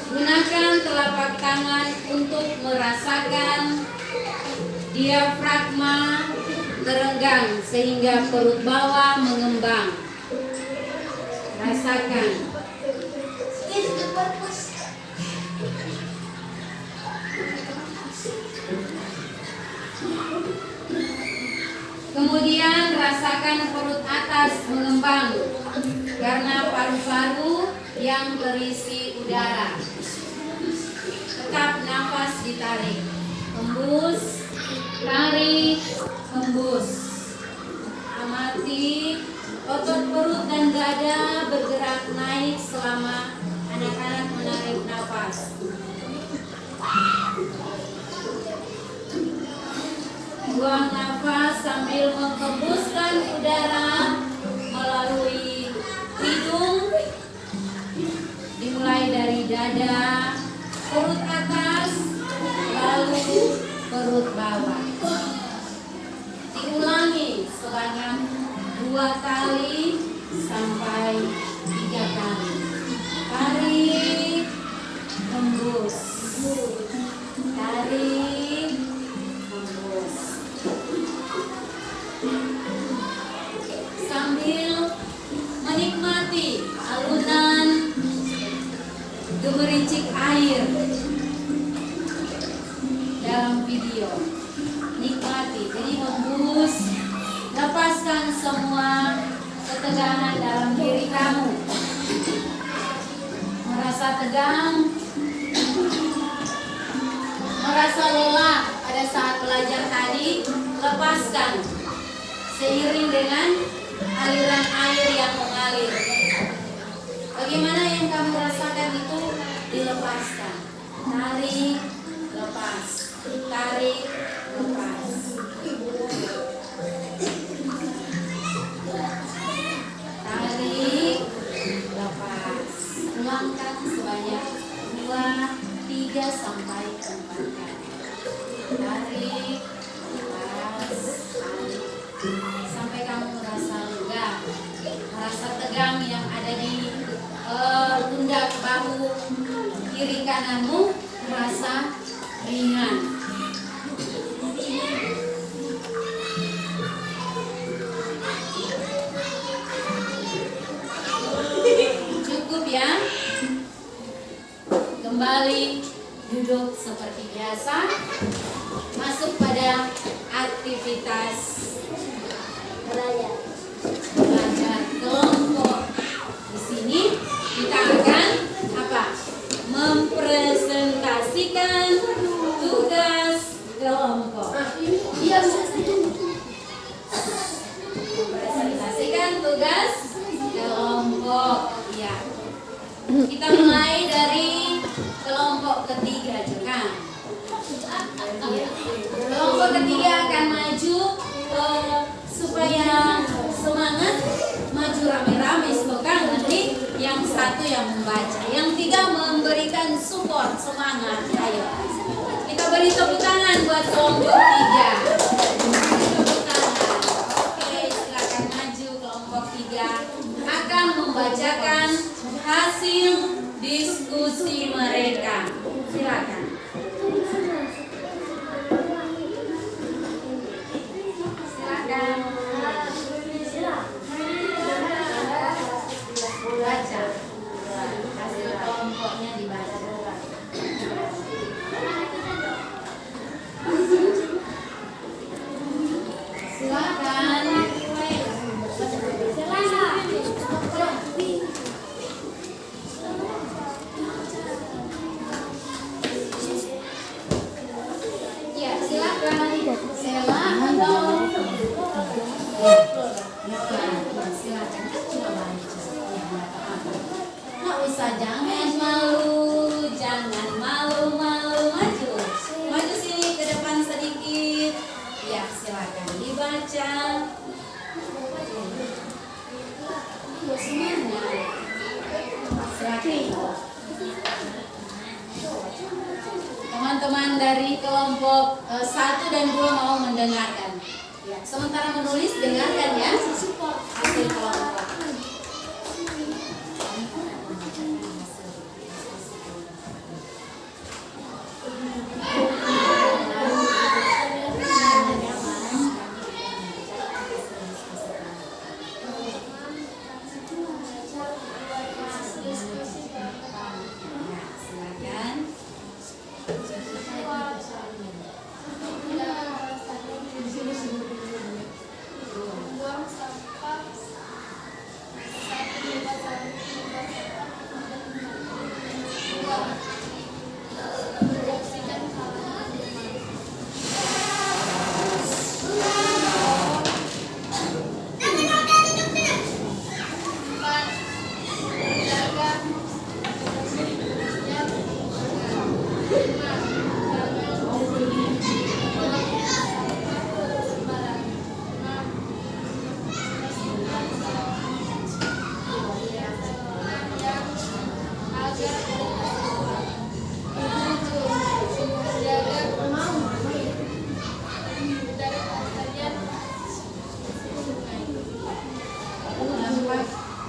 gunakan telapak tangan untuk merasakan diafragma terenggang sehingga perut bawah mengembang. Rasakan. Kemudian rasakan perut atas mengembang karena paru-paru yang terisi udara. Tetap nafas ditarik, hembus, tarik, hembus. Amati otot perut dan dada bergerak naik selama anak-anak menarik nafas. Buang nafas sambil menghembuskan udara melalui hidung, dimulai dari dada, perut atas, lalu perut bawah. Diulangi sebanyak 2 kali sampai 3 kali. Tarik, hembus, tarik, hembus. Sambil menikmati alunan gemericik air dalam video, nikmati. Jadi hembus, lepaskan semua ketegangan dalam diri kamu. Merasa tegang, merasa lelah pada saat belajar tadi, lepaskan seiring dengan aliran air yang mengalir. Bagaimana yang kamu rasakan itu dilepaskan. Tarik, lepas. Tarik, lepas. Tarik, lepas. Ulangkan sebanyak 2, 3 sampai 4 kali. Tarik, lepas, tarik. Sampai kamu merasa lega, merasa tegang yang ada di pundak bahu kiri kananmu merasa ringan. Cukup ya. Kembali duduk seperti biasa. Masuk pada aktivitas belajar kelompok. Di sini kita akan apa? Mempresentasikan tugas kelompok. Mempresentasikan tugas kelompok. Ya. Kita mulai dari kelompok ketiga, Jekang. Ya. Kelompok ketiga akan maju supaya semangat, maju rame-rame Kang. Nanti yang satu yang membaca, yang 3 memberikan support, semangat. Ayo kita beri tepuk tangan buat kelompok 3. Tepuk tangan. Oke, silakan maju. Kelompok 3 akan membacakan hasil diskusi mereka. Silakan. Silakan. Baca. Hasil kelompoknya dibaca. Silakan. Ya, silakan. Sela atau silakan coba baca. Nggak usah, jangan malu, jangan malu-malu, maju sini ke depan sedikit. Ya, silakan dibaca. Semuanya. Silakan. Teman-teman dari kelompok 1 dan 2 mau mendengarkan. Ya, sementara menulis dengarkan ya. Hasil kelompok.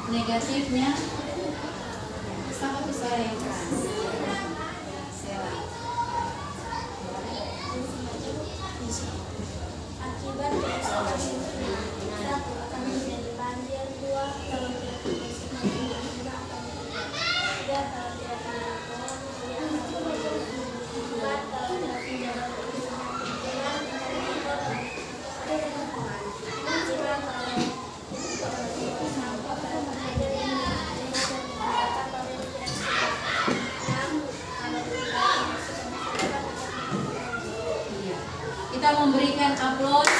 Negatifnya sama suara yang keras. Akibat kerusakan lingkungan, 1 akan menjadi banjir, 2 kalau tidak dibersihkan lingkungan akan menjadi 3 kalau tidak dilakukan kemudian akan menjadi 4 kalau tidak menjaga kebersihan lingkungan akan menjadi 5 kalau sampah akan menjadi 6 Kita memberikan aplaus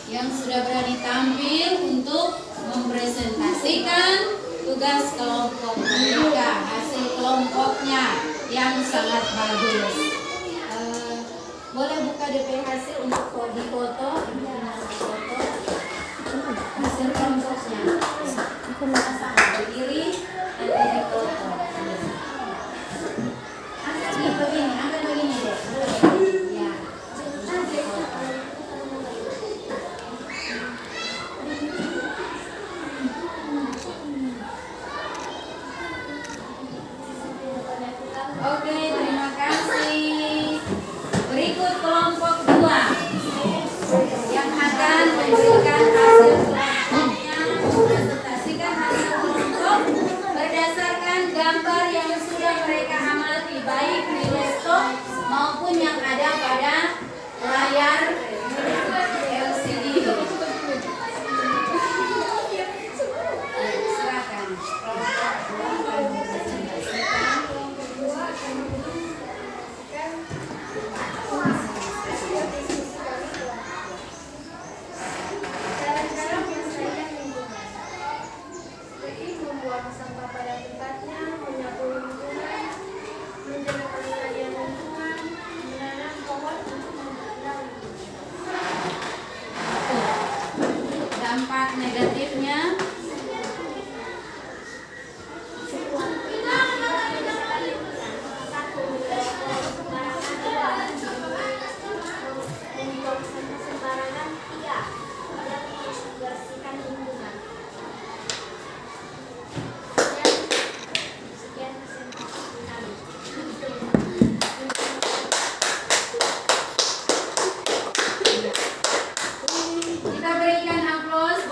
yang sudah berani tampil untuk mempresentasikan tugas kelompok mereka, hasil kelompoknya yang sangat bagus. Boleh buka DP hasil untuk difoto, hasil kelompoknya. Berdiri, nanti difoto. Angkat begini deh. Ya. Oke, terima kasih. Berikut kelompok 2 yang akan memberikan hasil kelompoknya, mempresentasikan hasil kelompok berdasarkan gambar yang sudah mereka amati, baik di desktop maupun yang ada pada layar LCD. Silakan. Cara-cara melestarikan lingkungan seperti membuang sampah pada tempatnya, menyapu lingkungan, menjaga kelestarian lingkungan, menanam pohon untuk membina lingkungan. Dampak negatifnya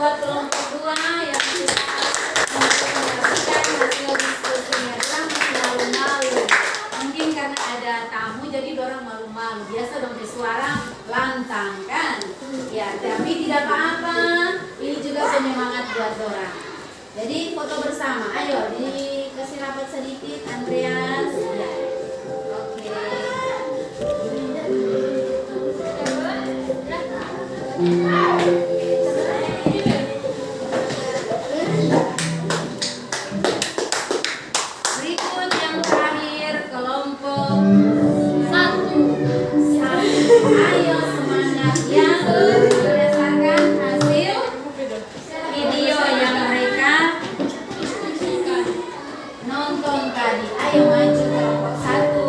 buat kelompok 2 yang sudah mendapatkan hasil diskusinya, orang masih malu-malu. Mungkin karena ada tamu jadi orang malu-malu. Biasa dong suara lantang kan? Ya, tapi tidak apa-apa. Ini juga penyemangat buat orang. Jadi foto bersama. Ayo dikasih rapat sedikit, Andreas. Ya. Oke. Berikut yang terakhir kelompok 1. Ayo semangat ya, berdasarkan hasil video yang mereka nonton tadi. Ayo maju kelompok 1.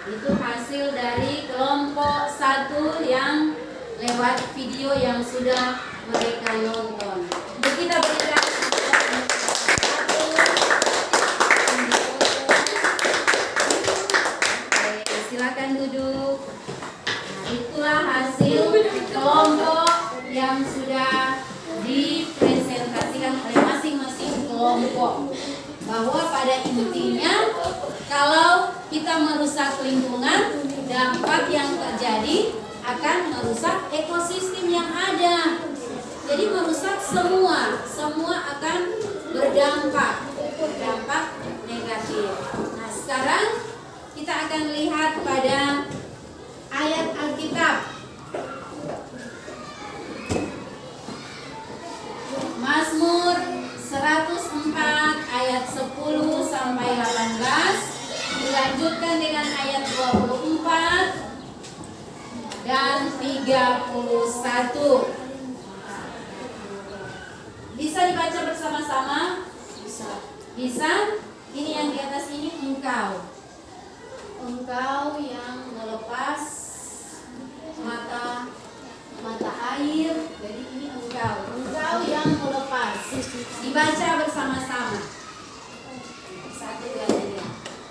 Itu hasil dari kelompok 1 yang lewat video yang sudah mereka nonton. Untuk kita berikan silakan duduk. Nah, itulah hasil kelompok yang sudah dipresentasikan oleh masing-masing kelompok. Bahwa pada intinya kalau kita merusak lingkungan, dampak yang terjadi akan merusak ekosistem yang ada. Jadi merusak semua akan berdampak negatif. Nah, sekarang kita akan lihat pada ayat Alkitab. Mazmur 104 ayat 10 sampai 18, dilanjutkan dengan ayat 24 dan 31. Bisa dibaca bersama-sama? Bisa? Ini yang di atas ini engkau yang melepas mata air. Jadi ini engkau yang melepas. Dibaca bersama-sama. Satu, dua, tiga.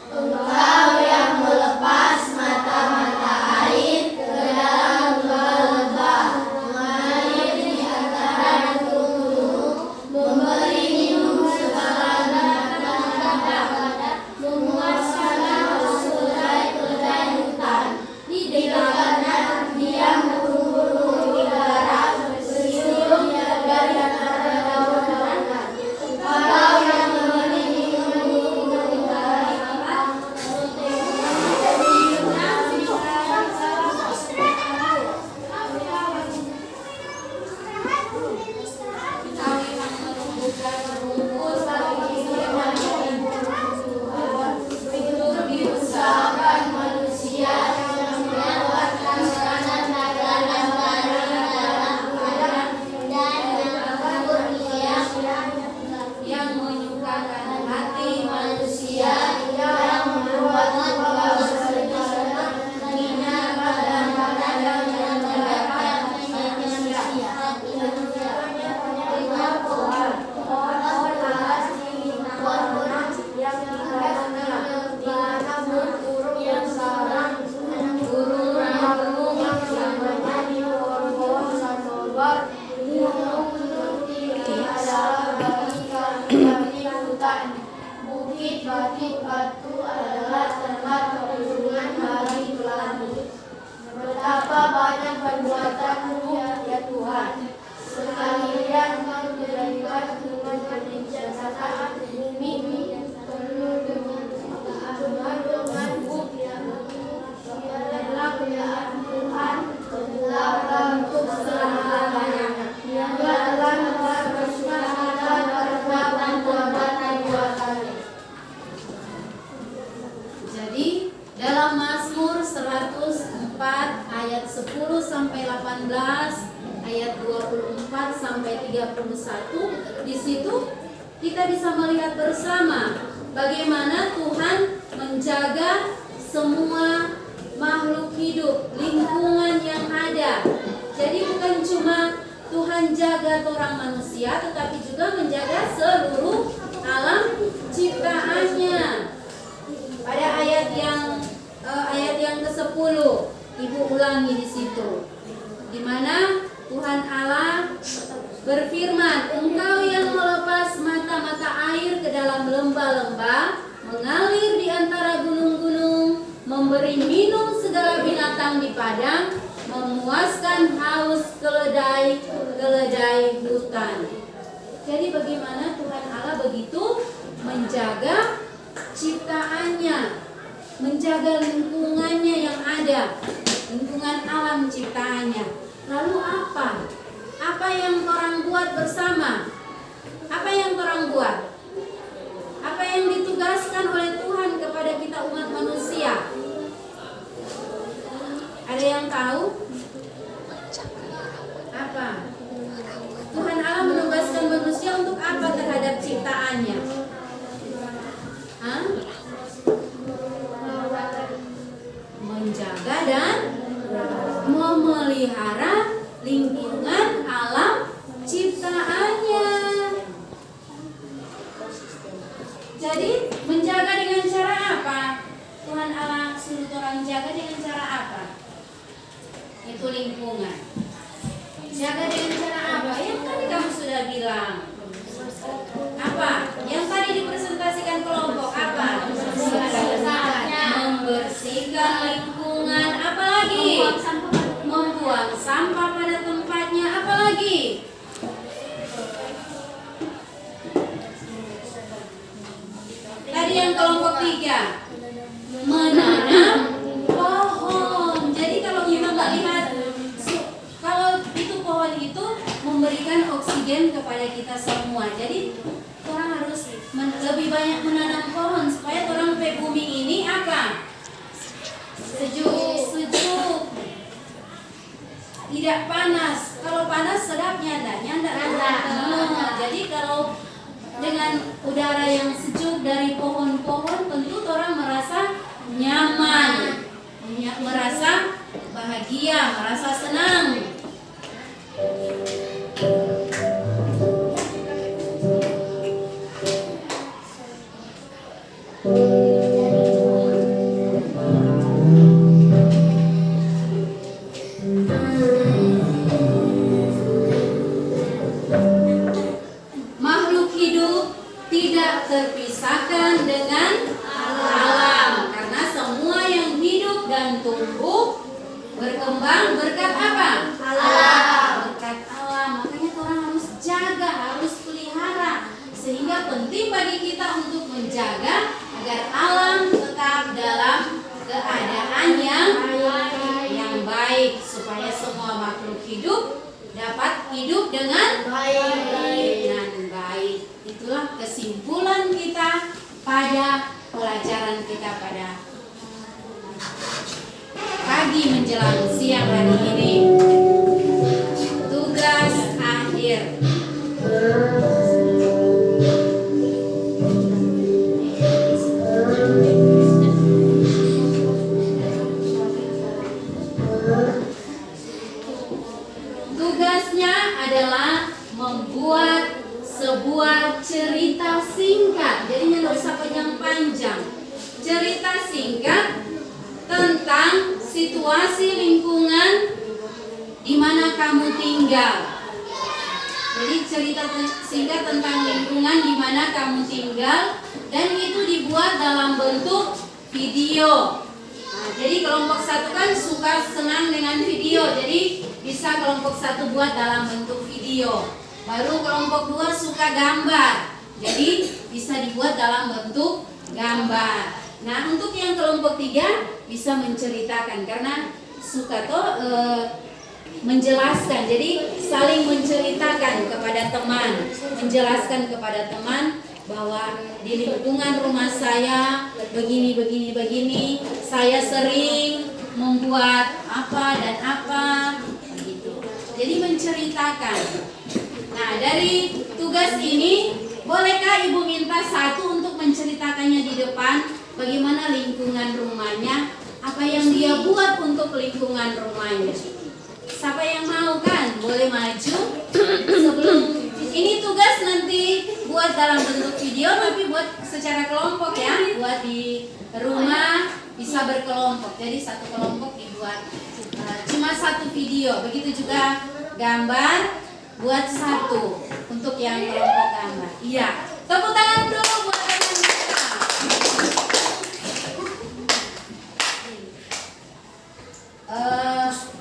Engkau yang melepas mata-mata air ke dalam lembah, mengalir di antara gunung-gunung, memberi minum segala binatang padat, memuaskan keledai-keledai hutan. Di dekatnya dia mengurung di garam, bersiul dari antara daun-daunan. Engkau yang batu adalah tempat perlindungan bagi pelangi. Betapa banyak perbuatan-Mu ya Tuhan. Sekalian Engkau menjadikan dengan kebijaksanaan bumi penuh dengan bukti adalah kemuliaan Tuhan dalam keselamatan. Dia adalah tempat bersukacita karena perbuatan-Nya. Jadi dalam Mazmur 104 ayat 10 sampai 18, ayat 24 sampai 31, di situ kita bisa melihat bersama bagaimana Tuhan menjaga semua makhluk hidup, lingkungan yang ada. Jadi bukan cuma Tuhan jaga orang manusia, tetapi juga menjaga seluruh alam ciptaannya. Pada ayat yang ke-10, Ibu ulangi di situ. Di mana Tuhan Allah berfirman, Engkau yang melepas mata-mata air ke dalam lembah-lembah, mengalir di antara gunung-gunung, memberi minum segala binatang di padang, memuaskan haus keledai hutan. Jadi bagaimana Tuhan Allah begitu menjaga ciptaannya, menjaga lingkungannya yang ada, lingkungan alam ciptaannya. Lalu apa? Apa yang orang buat bersama? Apa yang orang buat? Apa yang ditugaskan oleh Tuhan kepada kita umat manusia? Ada yang tahu? Apa? Tuhan Allah menugaskan manusia untuk apa terhadap ciptaannya? Hah? Menjaga dan memelihara lingkungan alam ciptaannya. Jadi menjaga dengan cara apa? Tuhan Allah suruh orang jaga dengan cara apa? Itu lingkungan. Jaga dengan cara apa? Yang tadi kamu sudah bilang. Apa? Yang tadi dipresentasikan kelompok apa? Membersihkan lingkungan. Apa lagi? Membuang sampah pada tempatnya. Apa lagi? Tadi yang kelompok 3, menanam pohon. Jadi kalau kita melihat, kalau itu pohon itu memberikan oksigen kepada kita semua. Jadi orang harus lebih banyak menanam pohon supaya orang pe bumi ini apa? Sejuk, tidak panas. Kalau panas sedap nyandanya enggak. Jadi kalau dengan udara yang sejuk dari pohon-pohon, tentu orang merasa nyaman, merasa bahagia, merasa senang. Makhluk hidup tidak terpisahkan dengan alam, karena semua yang hidup dan tumbuh berkembang berkat apa? Alam. Berkat alam. Makanya orang harus jaga, harus pelihara, sehingga penting bagi kita untuk menjaga agar alam tetap dalam keadaan yang baik, supaya semua makhluk hidup dapat hidup dengan baik. Itulah kesimpulan kita pada pelajaran kita pada pagi menjelang siang hari ini. Tugas akhir. Tugasnya adalah membuat sebuah cerita singkat. Jadinya nggak usah panjang. Cerita singkat tentang situasi lingkungan di mana kamu tinggal. Jadi cerita singkat tentang lingkungan di mana kamu tinggal dan itu dibuat dalam bentuk video. Nah, jadi kelompok 1 kan suka senang dengan video, jadi bisa kelompok 1 buat dalam bentuk video. Baru kelompok 2 suka gambar, jadi bisa dibuat dalam bentuk gambar. Nah, untuk yang kelompok 3 bisa menceritakan karena suka menjelaskan. Jadi saling menceritakan kepada teman, menjelaskan kepada teman bahwa di lingkungan rumah saya begini, saya sering membuat apa dan apa begitu. Jadi menceritakan. Nah, dari tugas ini bolehkah Ibu minta 1 untuk menceritakannya di depan bagaimana lingkungan rumahnya, apa yang dia buat untuk lingkungan rumahnya. Siapa yang mau kan? Boleh maju. Sebelum ini tugas nanti buat dalam bentuk video, tapi buat secara kelompok ya. Buat di rumah bisa berkelompok. Jadi 1 kelompok dibuat cuma 1 video. Begitu juga gambar buat 1 untuk yang kelompok gambar. Iya. Tepuk tangan dulu buat teman kita.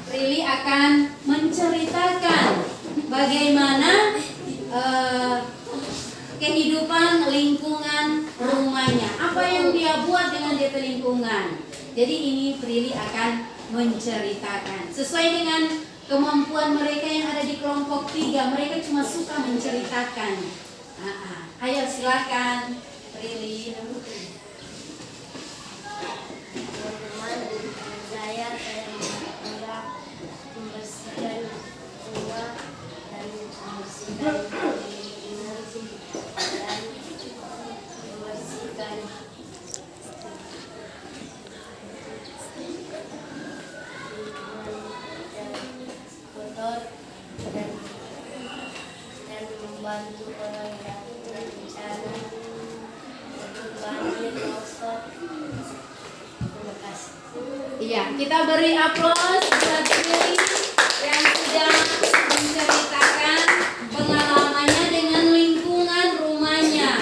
Prilly akan menceritakan bagaimana kehidupan lingkungan rumahnya, apa yang dia buat dengan DP lingkungan. Jadi ini Prilly akan menceritakan sesuai dengan kemampuan mereka yang ada di kelompok 3. Mereka cuma suka menceritakan. Ayo silakan Prilly. Saya membersihkan rumah dan membersihkan lingkungan dan membersihkan kotor dan membantu orang yang bencana untuk banjir, longsor. Terima kasih. Iya, kita beri aplaus buat Prilly yang sudah menceritakan pengalamannya dengan lingkungan rumahnya.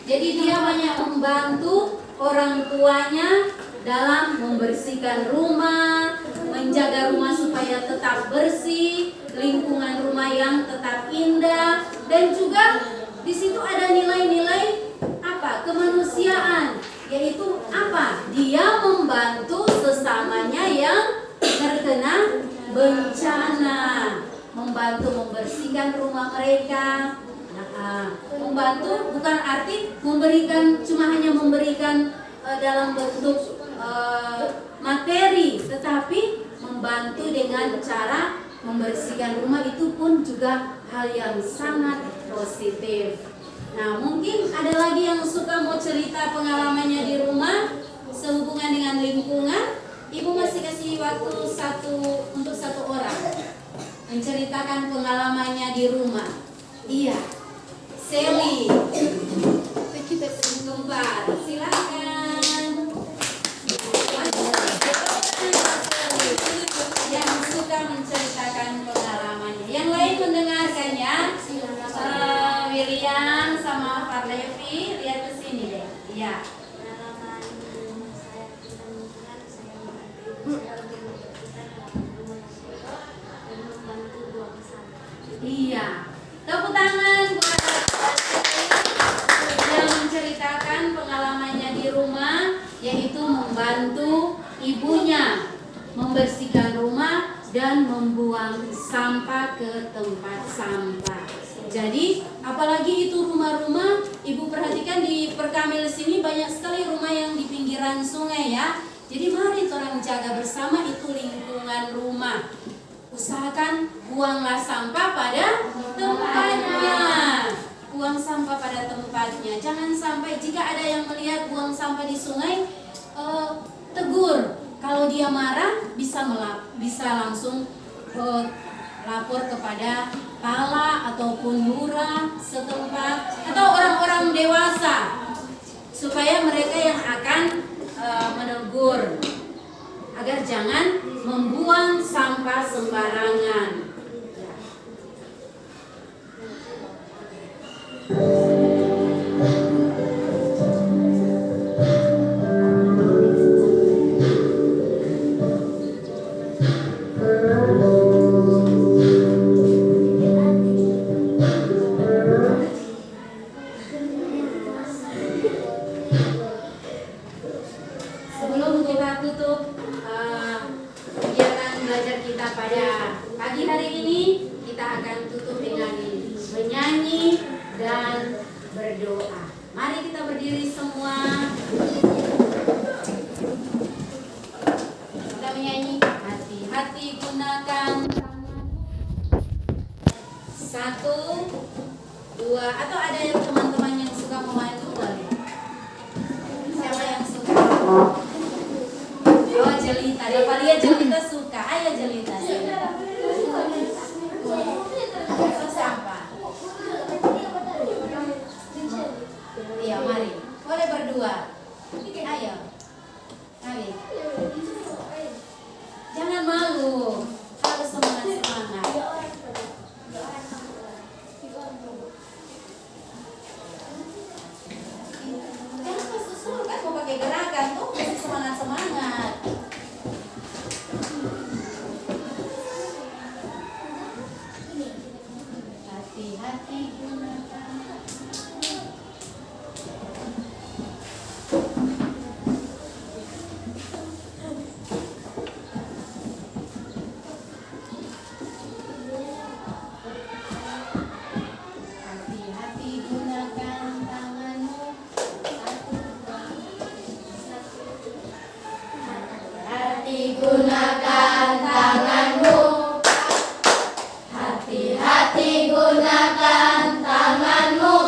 Jadi dia banyak membantu orang tuanya dalam membersihkan rumah, menjaga rumah supaya tetap bersih, lingkungan rumah yang tetap indah, dan juga di situ ada nilai-nilai apa? Kemanusiaan, yaitu apa? Dia membantu sesamanya yang terkena bencana, membantu membersihkan rumah mereka. Membantu bukan arti memberikan, cuma hanya memberikan dalam bentuk materi, tetapi membantu dengan cara membersihkan rumah. Itu pun juga hal yang sangat positif. Nah, mungkin ada lagi yang suka mau cerita pengalamannya di rumah sehubungan dengan lingkungan. Ibu masih kasih waktu untuk satu orang menceritakan pengalamannya di rumah. Iya, Sally. Kita kembar, silakan. Yang suka menceritakan pengalamannya. Yang lain mendengarkannya. William sama Farlevi, lihat ke sini deh. Iya. Iya. Tepuk tangan buat yang menceritakan pengalamannya di rumah, yaitu membantu ibunya membersihkan rumah dan membuang sampah ke tempat sampah. Jadi apalagi itu rumah-rumah, Ibu perhatikan di Perkamil sini banyak sekali rumah yang di pinggiran sungai ya. Jadi mari orang jaga bersama itu lingkungan rumah. Usahakan buanglah sampah pada tempatnya. Buang sampah pada tempatnya. Jangan sampai jika ada yang melihat buang sampah di sungai, tegur. Kalau dia marah bisa langsung lapor kepada kepala ataupun lurah setempat atau orang-orang dewasa supaya mereka yang akan menegur agar jangan membuang sampah sembarangan. menutup kegiatan belajar kita pada pagi hari ini. Kita akan tutup dengan menyanyi dan berdoa. Mari kita berdiri semua. Kita menyanyi hati-hati gunakan tangan. 1, 2, atau ada yang teman-teman yang suka memandu boleh. Siapa yang suka? Oh, Jelita. Dapalia Jelita suka. Ayo Jelita. Atau siapa? Iya, mari. Boleh berdua. Ayo. Mari. Jangan malu. Harus semangat-semangat. Jangan kesusul kan mau pakai gerakan tuh, masih semangat-semangat. Hati-hati gunakan. Hati-hati gunakan tanganmu. 1, 2. Hati gunakan tanganmu. Hati-hati gunakan tanganmu.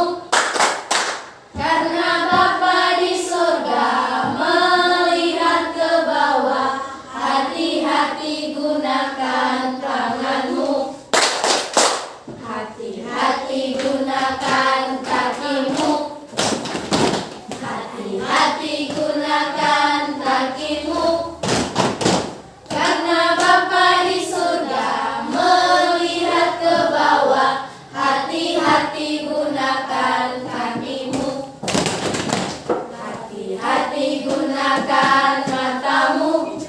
Karena Bapa di surga melihat ke bawah. Hati-hati gunakan tanganmu. Hati-hati gunakan kakimu. Hati-hati gunakan kakimu. Karena Bapa di surga melihat ke bawah. Hati-hati gunakan kakimu. Hati-hati gunakan matamu.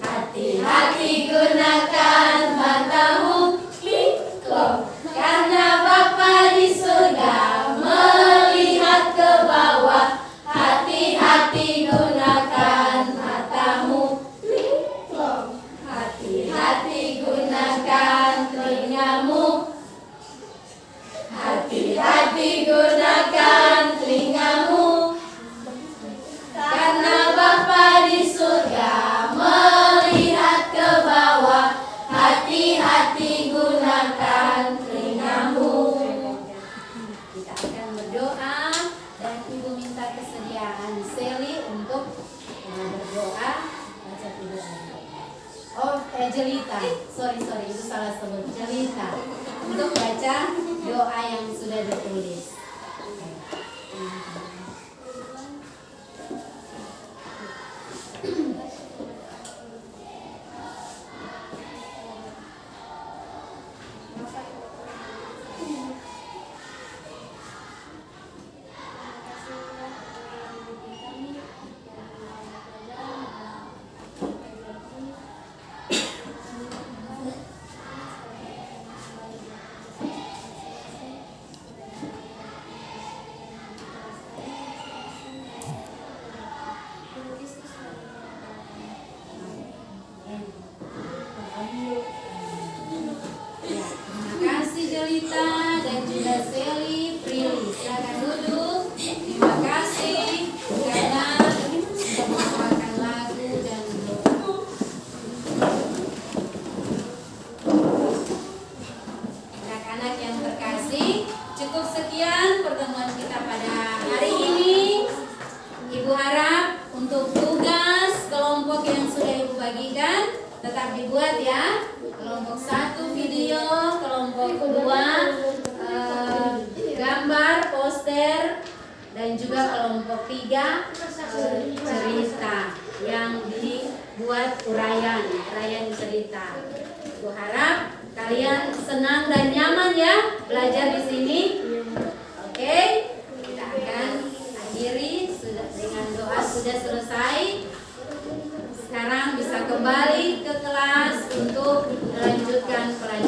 Hati-hati gunakan matamu. Karena Bapa di surga melihat ke bawah. Hati-hati gunakan matamu. Hati-hati gunakan telingamu. Hati-hati gunakan telingamu. Karena Bapa di surga melihat ke bawah. Hati-hati gunakan telingamu. Kita akan berdoa dan Ibu minta kesediaan Sally untuk berdoa baca doa. Oh, Jelita. Sorry, itu salah sebut. Jelita. Untuk baca doa yang sudah ditulis. tetap dibuat ya. Kelompok 1 video, kelompok 2 gambar, poster, dan juga kelompok 3 cerita yang dibuat uraian cerita. Aku harap kalian senang dan nyaman ya belajar di sini. Oke, kita akan akhiri dengan doa sudah selesai. Sekarang bisa kembali ke kelas untuk melanjutkan pelajaran.